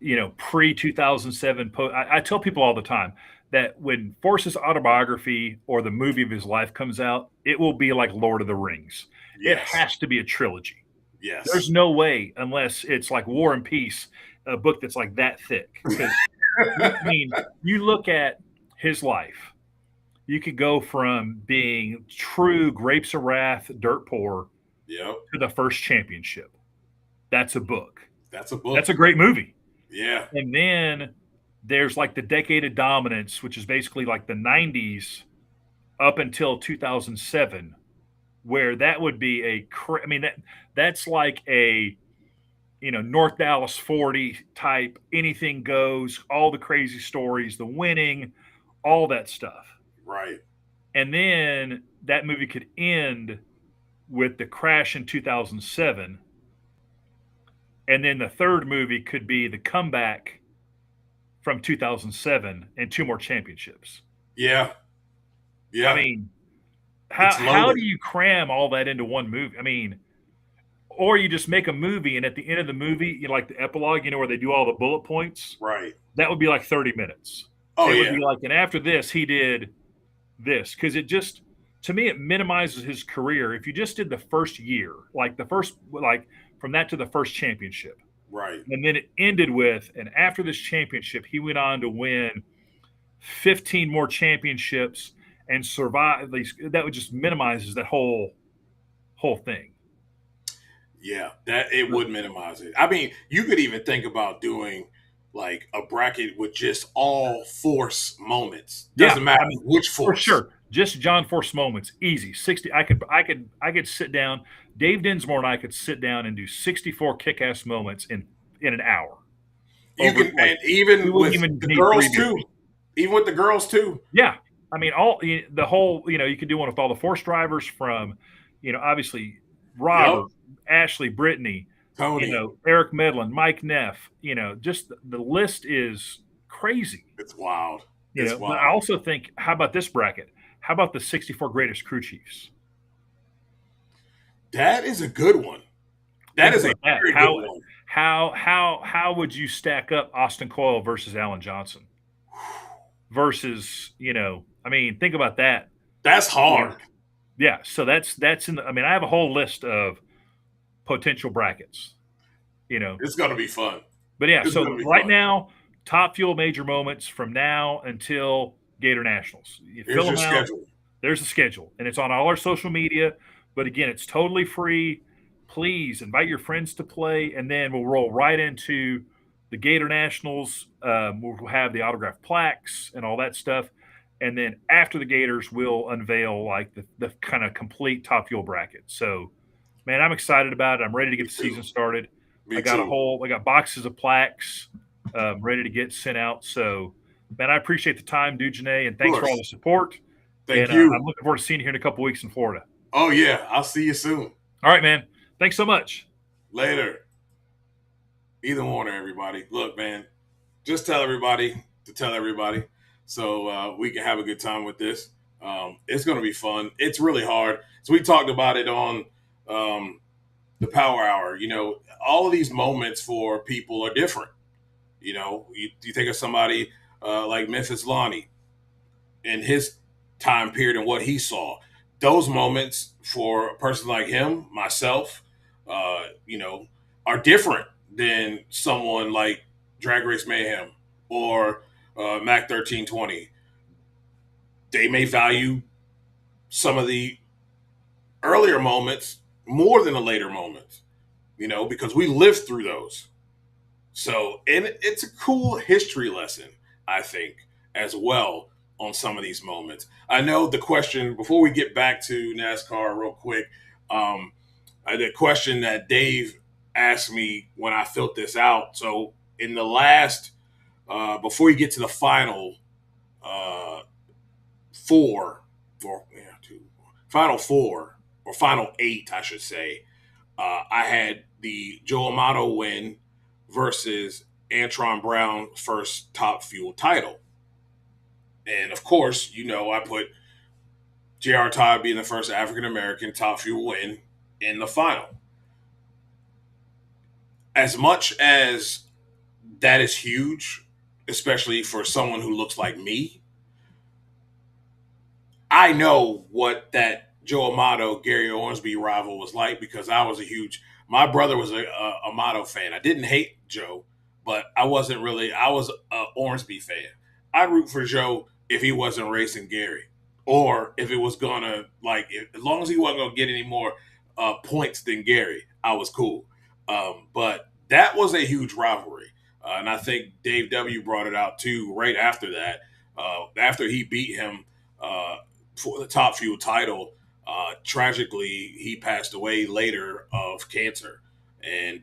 pre-2007. I tell people all the time that when Force's autobiography or the movie of his life comes out, it will be like Lord of the Rings. Yes. It has to be a trilogy. Yes. There's no way unless it's like War and Peace, a book that's like that thick. Because, I mean, you look at his life, you could go from being true Grapes of Wrath, dirt poor, to the first championship. That's a book. That's a book. That's a great movie. Yeah. And then there's like the Decade of Dominance, which is basically like the 90s up until 2007, where that would be that's like a North Dallas 40 type, anything goes, all the crazy stories, the winning, all that stuff. Right. And then that movie could end with the crash in 2007. And then the third movie could be the comeback from 2007 and 2 more championships. Yeah. Yeah. I mean, how do you cram all that into one movie? I mean, or you just make a movie and at the end of the movie, like the epilogue, where they do all the bullet points. Right. That would be like 30 minutes. Oh, it would be like, and after this, he did this. Because it just, to me, it minimizes his career. If you just did the first year, from that to the first championship. Right. And then it ended with, and after this championship, he went on to win 15 more championships and survive. That would just minimizes that whole thing. Yeah, that it would minimize it. I mean, you could even think about doing like a bracket with just all Force moments. Doesn't matter which Force. For sure. Just John Force moments. Easy. 60. I could sit down. Dave Dinsmore and I could sit down and do 64 kick-ass moments in an hour. And even with the girls too. Even with the girls too. Yeah. I mean, the whole, you could do one with all the Force drivers from, obviously Robert, Ashley, Brittany, Tony, Eric Medlin, Mike Neff, just the list is crazy. It's wild. But I also think, how about this bracket? How about the 64 greatest crew chiefs? That is a good one. That is a very good one. How would you stack up Austin Coyle versus Alan Johnson? Versus, think about that. That's hard. Yeah, so that's in the, I have a whole list of potential brackets. It's going to be fun. But yeah, so right now, Top Fuel major moments from now until Gator Nationals. You fill them out. Schedule. There's a schedule, and it's on all our social media. But again, it's totally free. Please invite your friends to play, and then we'll roll right into the Gator Nationals. We'll have the autographed plaques and all that stuff. And then after the Gators, we'll unveil like the kind of complete Top Fuel bracket. So, man, I'm excited about it. I'm ready to get the season started. I got boxes of plaques ready to get sent out. So, man, I appreciate the time, Dujane, and thanks for all the support. Thank you. I'm looking forward to seeing you here in a couple weeks in Florida. Oh, yeah. I'll see you soon. All right, man. Thanks so much. Later. Ethan Warner, everybody. Look, man, just tell everybody to tell everybody so we can have a good time with this. It's going to be fun. It's really hard. So we talked about it on the Power Hour. All of these moments for people are different. You think of somebody like Memphis Lonnie in his time period and what he saw. Those moments for a person like him, myself, are different than someone like Drag Race Mayhem or Mac 1320. They may value some of the earlier moments more than the later moments, because we lived through those. So, and it's a cool history lesson, I think, as well on some of these moments. I know the question, before we get back to NASCAR real quick, the question that Dave asked me when I filled this out. So in the last, before you get to the final final four, or final 8, I should say, I had the Joe Amato win versus Antron Brown's first Top Fuel title. And of course, I put J.R. Todd being the first African-American Top Fuel win in the final. As much as that is huge, especially for someone who looks like me, I know what that Joe Amato, Gary Ormsby rival was like, because my brother was a Amato fan. I didn't hate Joe, but I was an Ormsby fan. I'd root for Joe if he wasn't racing Gary, or if it was gonna, as long as he wasn't gonna get any more points than Gary, I was cool. But that was a huge rivalry. And I think Dave W. brought it out too right after that. After he beat him for the Top Fuel title, tragically, he passed away later of cancer. And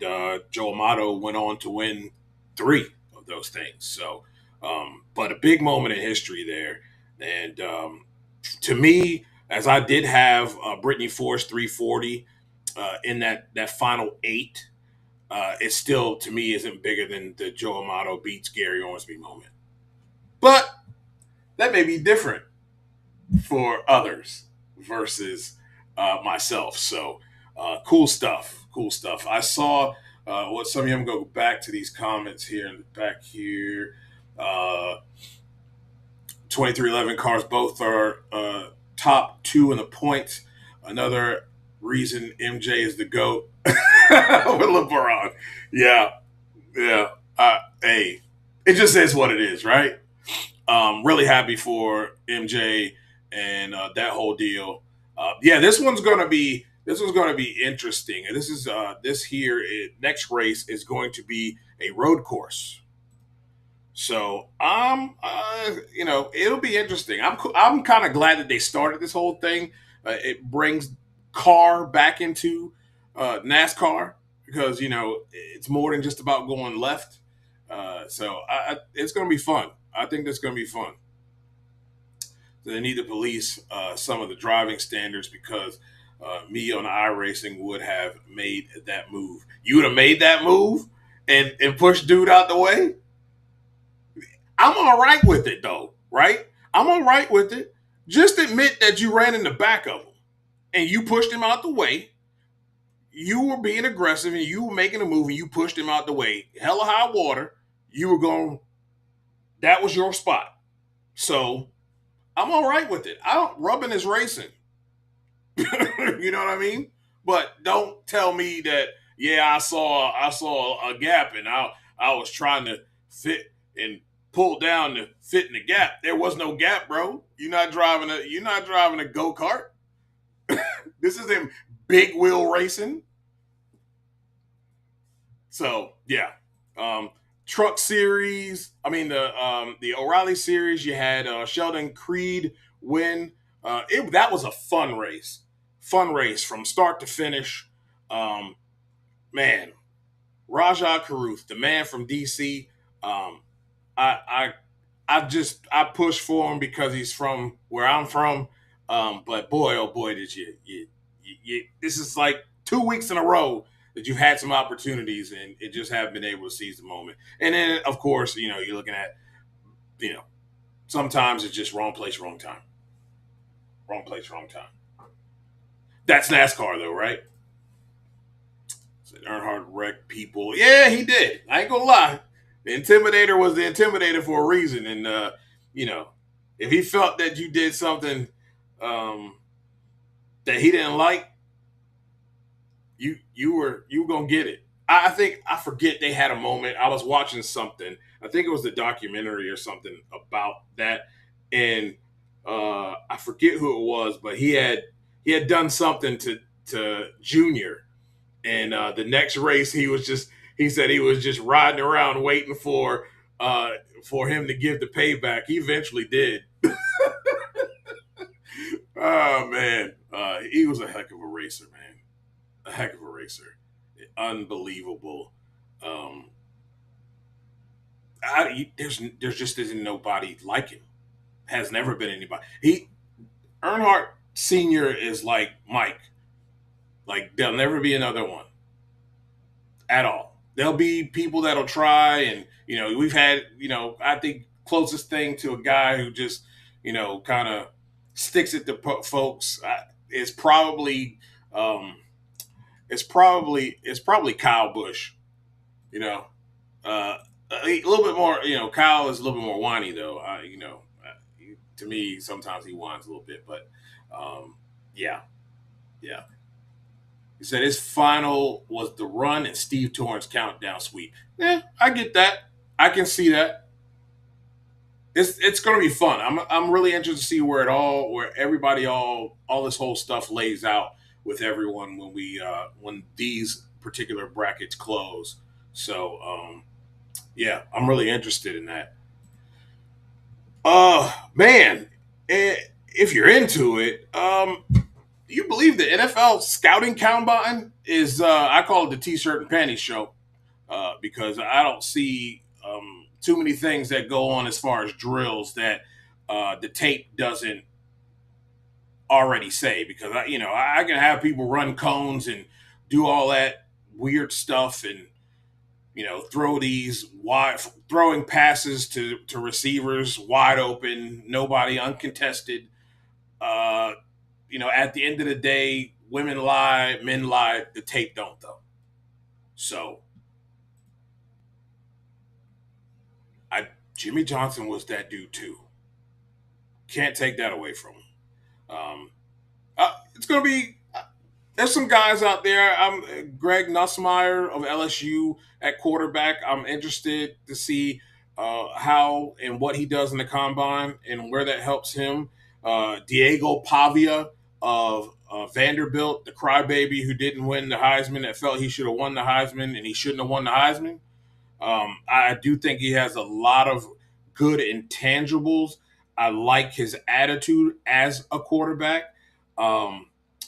Joe Amato went on to win 3 of those things. So, but a big moment in history there. And to me, as I did have Brittany Force 340 in that final 8, it still, to me, isn't bigger than the Joe Amato beats Gary Ormsby moment. But that may be different for others versus myself. So cool stuff. I saw what some of them go back to these comments here in the back here. 2311 cars, both are top 2 in the points. Another reason MJ is the GOAT with LeBron. Yeah. Hey, it just is what it is, right? Really happy for MJ and that whole deal. This one's gonna be interesting. And next race is going to be a road course. So it'll be interesting. I'm kind of glad that they started this whole thing. It brings car back into NASCAR, because it's more than just about going left. So it's going to be fun. I think that's going to be fun. They need to police some of the driving standards, because me on iRacing would have made that move. You would have made that move and pushed dude out the way. I'm all right with it, though, right? I'm all right with it. Just admit that you ran in the back of him and you pushed him out the way. You were being aggressive and you were making a move and you pushed him out the way. Hella high water. You were going, that was your spot. So I'm all right with it. Rubbing is racing. You know what I mean? But don't tell me that, I saw a gap and I was trying to fit and pull down to fit in the gap. There was no gap, bro. You're not driving a go-kart. This isn't big wheel racing. So yeah. Truck series. I mean the O'Reilly series, you had Sheldon Creed win. That was a fun race. Fun race from start to finish. Man, Rajah Caruth, the man from DC. I push for him because he's from where I'm from. But boy, oh boy, did you this is like 2 weeks in a row that you've had some opportunities and it just haven't been able to seize the moment. And then of course, you're looking at, sometimes it's just wrong place, wrong time. Wrong place, wrong time. That's NASCAR though, right? So Earnhardt wrecked people. Yeah, he did. I ain't gonna lie. The Intimidator was the Intimidator for a reason. And, if he felt that you did something that he didn't like, you were going to get it. I think I forget they had a moment. I was watching something. I think it was the documentary or something about that, and I forget who it was, but he had done something to Junior, and the next race he said he was just riding around waiting for him to give the payback. He eventually did. Oh man, he was a heck of a racer, man. A heck of a racer. Unbelievable. Um, there's just isn't nobody like him. Has never been anybody. Earnhardt Senior is like Mike. Like there'll never be another one at all. There'll be people that'll try, and we've had I think closest thing to a guy who just kind of sticks it to folks is probably it's probably Kyle Busch. A little bit more. Kyle is a little bit more whiny though. To me, sometimes he whines a little bit, but yeah, yeah. He said his final was the run and Steve Torrence countdown sweep. Yeah, I get that. I can see that. It's going to be fun. I'm really interested to see where everybody all this whole stuff lays out with everyone when these particular brackets close. So yeah, I'm really interested in that. Man, if you're into it, do you believe the NFL scouting combine is I call it the t-shirt and panties show because I don't see too many things that go on as far as drills that the tape doesn't already say, because I can have people run cones and do all that weird stuff and throwing passes to receivers wide open, nobody uncontested. At the end of the day, women lie, men lie. The tape don't though. So, Jimmy Johnson was that dude too. Can't take that away from him. It's gonna be. There's some guys out there. I'm Greg Nussmeier of LSU at quarterback. I'm interested to see how and what he does in the combine and where that helps him. Diego Pavia of Vanderbilt, the crybaby who didn't win the Heisman, that felt he should have won the Heisman and he shouldn't have won the Heisman. I do think he has a lot of good intangibles. I like his attitude as a quarterback.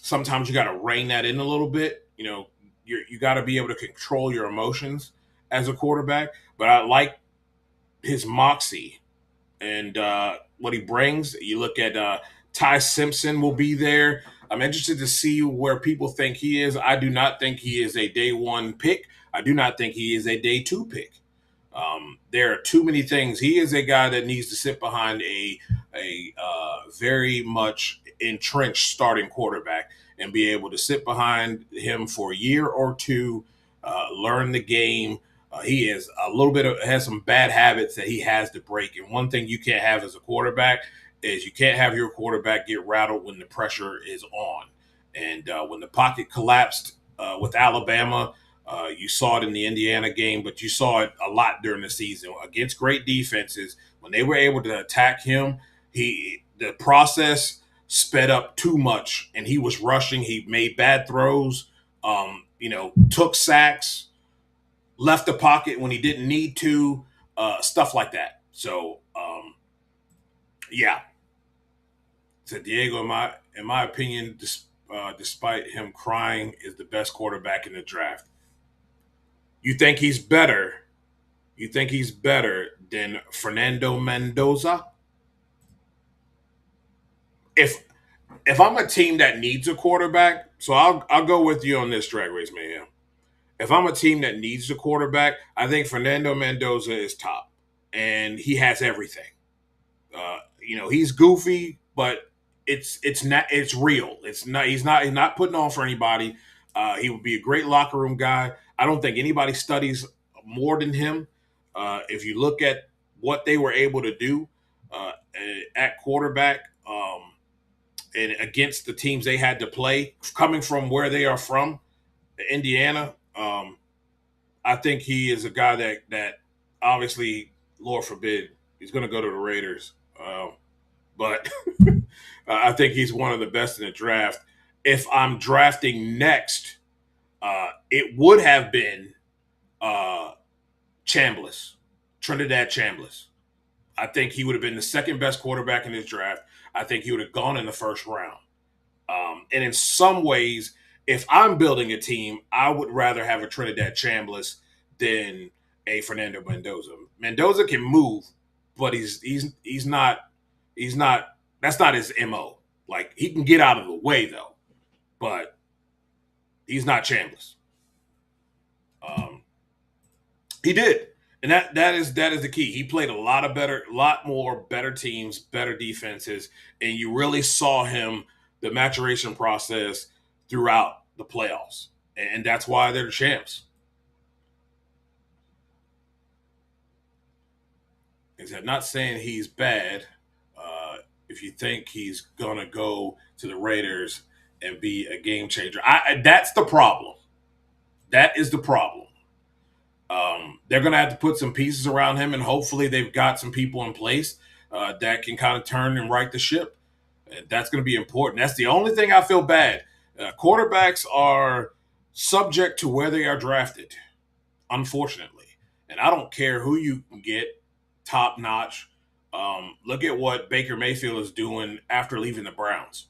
Sometimes you got to rein that in a little bit. You got to be able to control your emotions as a quarterback. But I like his moxie and what he brings. You look at Ty Simpson will be there. I'm interested to see where people think he is. I do not think he is a day one pick. I do not think he is a day two pick. There are too many things. He is a guy that needs to sit behind a very much entrenched starting quarterback and be able to sit behind him for a year or two, learn the game. He is has some bad habits that he has to break. And one thing you can't have as a quarterback is you can't have your quarterback get rattled when the pressure is on. And when the pocket collapsed with Alabama, you saw it in the Indiana game, but you saw it a lot during the season against great defenses. When they were able to attack him, the process sped up too much, and he was rushing. He made bad throws, took sacks, left the pocket when he didn't need to, stuff like that. So, yeah. So Diego, in my opinion, despite him crying, is the best quarterback in the draft. You think he's better? You think he's better than Fernando Mendoza? If I'm a team that needs a quarterback, so I'll go with you on this, Drag Race Mayhem. If I'm a team that needs a quarterback, I think Fernando Mendoza is top, and he has everything. He's goofy, but it's real. He's not putting on for anybody. He would be a great locker room guy. I don't think anybody studies more than him. If you look at what they were able to do at quarterback and against the teams they had to play, coming from where they are from, Indiana, I think he is a guy that obviously, Lord forbid, he's going to go to the Raiders. But I think he's one of the best in the draft. If I'm drafting next, it would have been Chambliss, Trinidad Chambliss. I think he would have been the second best quarterback in this draft. I think he would have gone in the first round. And in some ways, if I'm building a team, I would rather have a Trinidad Chambliss than a Fernando Mendoza. Mendoza can move, but he's not that's not his MO. Like, he can get out of the way though, but he's not Chambliss. He did. And that is the key. He played a lot more better teams, better defenses, and you really saw him, the maturation process throughout the playoffs. And that's why they're the champs. I'm not saying he's bad. If you think he's going to go to the Raiders and be a game changer, that's the problem. That is the problem. They're going to have to put some pieces around him, and hopefully they've got some people in place that can kind of turn and right the ship. And that's going to be important. That's the only thing I feel bad. Quarterbacks are subject to where they are drafted, unfortunately. And I don't care who you can get, top notch. Look at what Baker Mayfield is doing after leaving the Browns.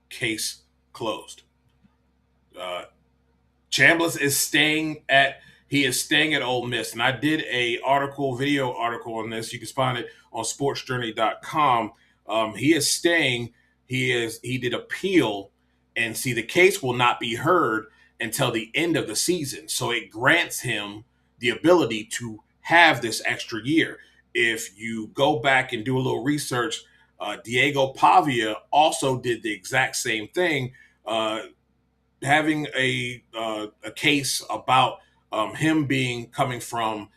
Case closed. Chambliss is staying at Ole Miss. And I did a video article on this. You can find it on sportsjourney.com. He is staying. He did appeal, and see, the case will not be heard until the end of the season. So it grants him the ability to have this extra year. If you go back and do a little research, Diego Pavia also did the exact same thing, having a case about him coming from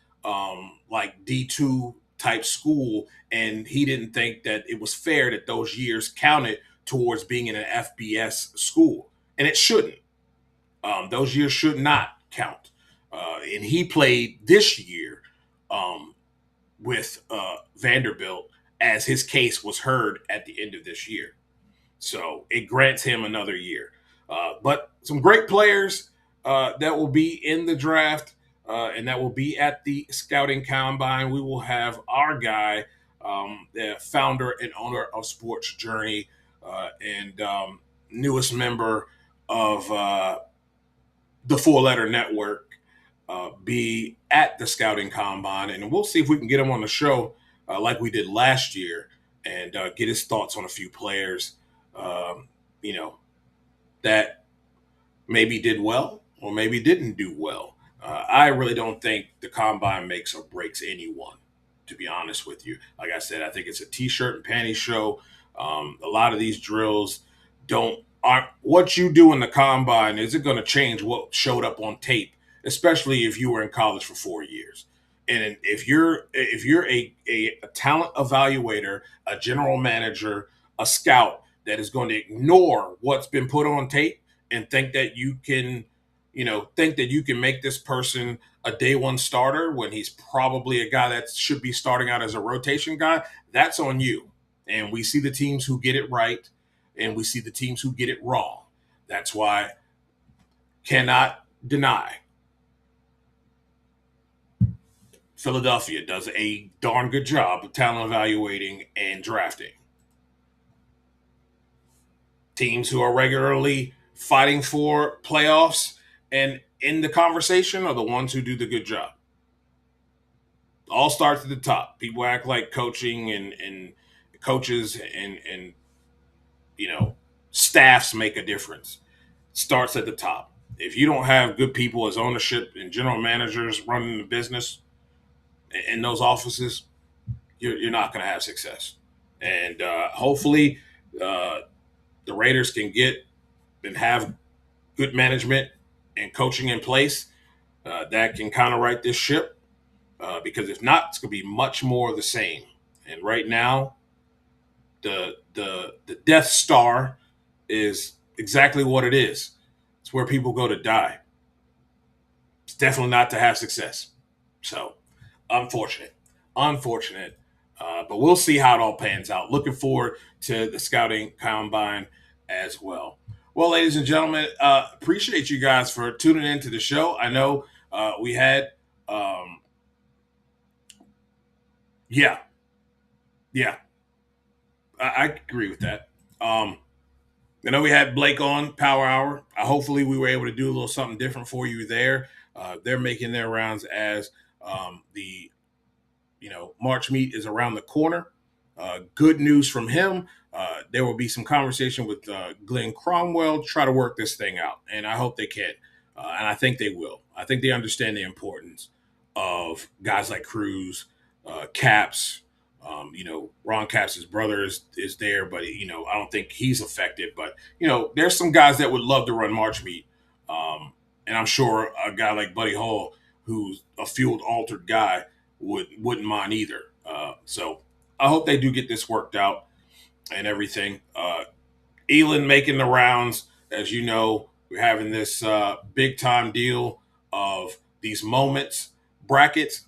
like D2 type school, and he didn't think that it was fair that those years counted towards being in an FBS school, and it shouldn't. Those years should not count. And he played this year with Vanderbilt as his case was heard at the end of this year. So it grants him another year. But some great players that will be in the draft and that will be at the scouting combine. We will have our guy, the founder and owner of Sports Journey and newest member of the Four Letter Network, be at the scouting combine. And we'll see if we can get him on the show like we did last year and get his thoughts on a few players, that maybe did well or maybe didn't do well. I really don't think the combine makes or breaks anyone, to be honest with you. Like I said, I think it's a t-shirt and panties show. A lot of these drills aren't what you do in the combine isn't going to change what showed up on tape, especially if you were in college for 4 years. And if you're a talent evaluator, a general manager, a scout that is going to ignore what's been put on tape and think that you can make this person a day one starter when he's probably a guy that should be starting out as a rotation guy, that's on you. And we see the teams who get it right and we see the teams who get it wrong. That's why cannot deny Philadelphia does a darn good job of talent evaluating and drafting. Teams who are regularly fighting for playoffs and in the conversation are the ones who do the good job. All starts at the top. People act like coaching and coaches and staffs make a difference. It starts at the top. If you don't have good people as ownership and general managers running the business in those offices, you're not going to have success. And hopefully the Raiders can get and have good management and coaching in place that can kind of right this ship. Because if not, it's going to be much more of the same. And right now, the Death Star is exactly what it is. It's where people go to die. It's definitely not to have success. So, unfortunate. But we'll see how it all pans out. Looking forward to the scouting combine as well. Well, ladies and gentlemen, appreciate you guys for tuning into the show. I know we had, I agree with that. I know we had Blake on Power Hour. Hopefully we were able to do a little something different for you there. They're making their rounds as the March meet is around the corner. Good news from him. There will be some conversation with Glenn Cromwell to try to work this thing out, and I hope they can. And I think they will. I think they understand the importance of guys like Cruz, Caps. Ron Caps' brother is there, but I don't think he's affected. But there's some guys that would love to run March meet, and I'm sure a guy like Buddy Hall, who's a field altered guy, wouldn't mind either. So I hope they do get this worked out and everything. Elon making the rounds, as you know, we're having this big time deal of these moments brackets.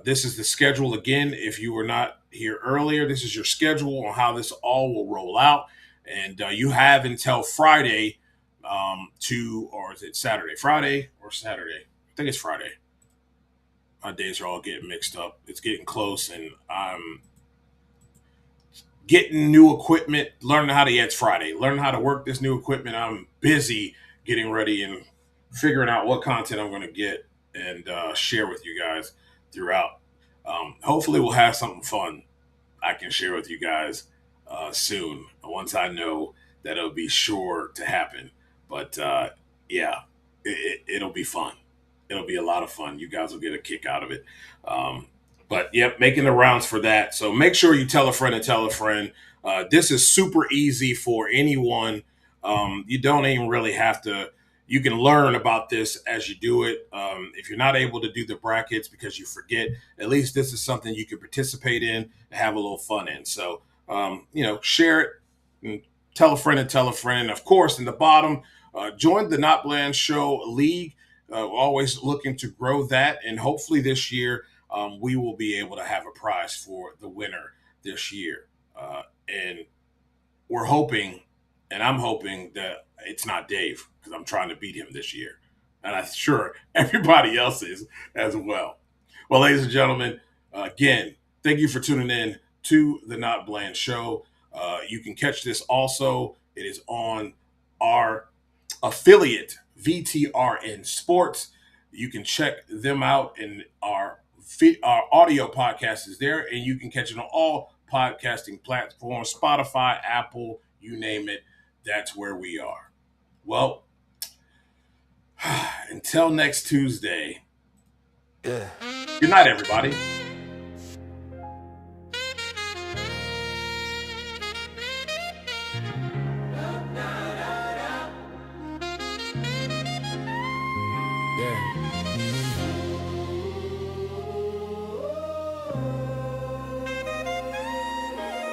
This is the schedule again. If you were not here earlier, this is your schedule on how this all will roll out. And you have until Friday or is it Saturday? Friday or Saturday? I think it's Friday. My days are all getting mixed up. It's getting close, and I'm getting new equipment, learning how to, it's Friday, learning how to work this new equipment. I'm busy getting ready and figuring out what content I'm going to get and share with you guys throughout. Hopefully we'll have something fun I can share with you guys soon, once I know that it'll be sure to happen. But it'll be fun. It'll be a lot of fun. You guys will get a kick out of it. But making the rounds for that. So make sure you tell a friend and tell a friend. This is super easy for anyone. You don't even really have to. You can learn about this as you do it. If you're not able to do the brackets because you forget, at least this is something you can participate in and have a little fun in. So, share it and tell a friend and tell a friend. Of course, in the bottom, join the NotBland Show League. Always looking to grow that. And hopefully this year, we will be able to have a prize for the winner this year. And we're hoping, and I'm hoping that it's not Dave, because I'm trying to beat him this year. And I'm sure everybody else is as well. Well, ladies and gentlemen, again, thank you for tuning in to the NotBland Show. You can catch this also. It is on our affiliate, VTRN Sports. You can check them out, and our audio podcast is there, and you can catch it on all podcasting platforms, Spotify, Apple, you name it. That's where we are. Well, until next Tuesday. Good night, everybody.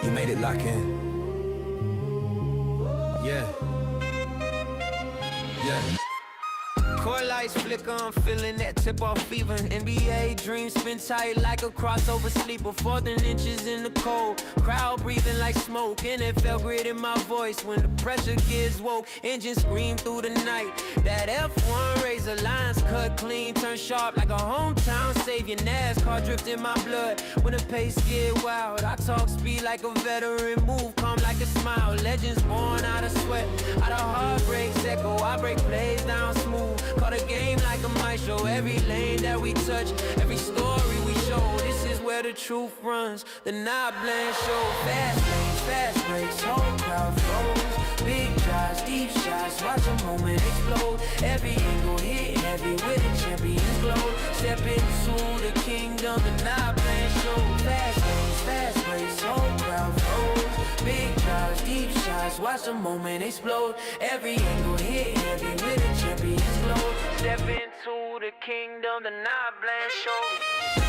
You made it lock in. Yeah. Core lights flicker, I'm feeling that tip-off fever. NBA dreams spin tight like a crossover sleeper. 4th and inches in the cold, crowd breathing like smoke. NFL grit in my voice when the pressure gets woke. Engines scream through the night. That F1 razor lines cut clean, turn sharp like a hometown savior. NASCAR drift in my blood when the pace get wild. I talk speed like a veteran, move calm like a smile. Legends born out of sweat, out of heartbreaks echo. I break plays down smooth. Call the game like a maestro. Every lane that we touch, every story we show. This is where the truth runs. The NotBland Show. Fast lanes, fast breaks, whole crowd froze. Big drives, deep shots, watch a moment explode. Every angle hit heavy with the champion's glow. Step into the kingdom, the NotBland Show. Fast lanes, fast breaks, whole crowd froze. Big drives, deep shots, watch the moment explode. Every angle hit heavy with the champion's glow. Step into the kingdom, the NotBland Show.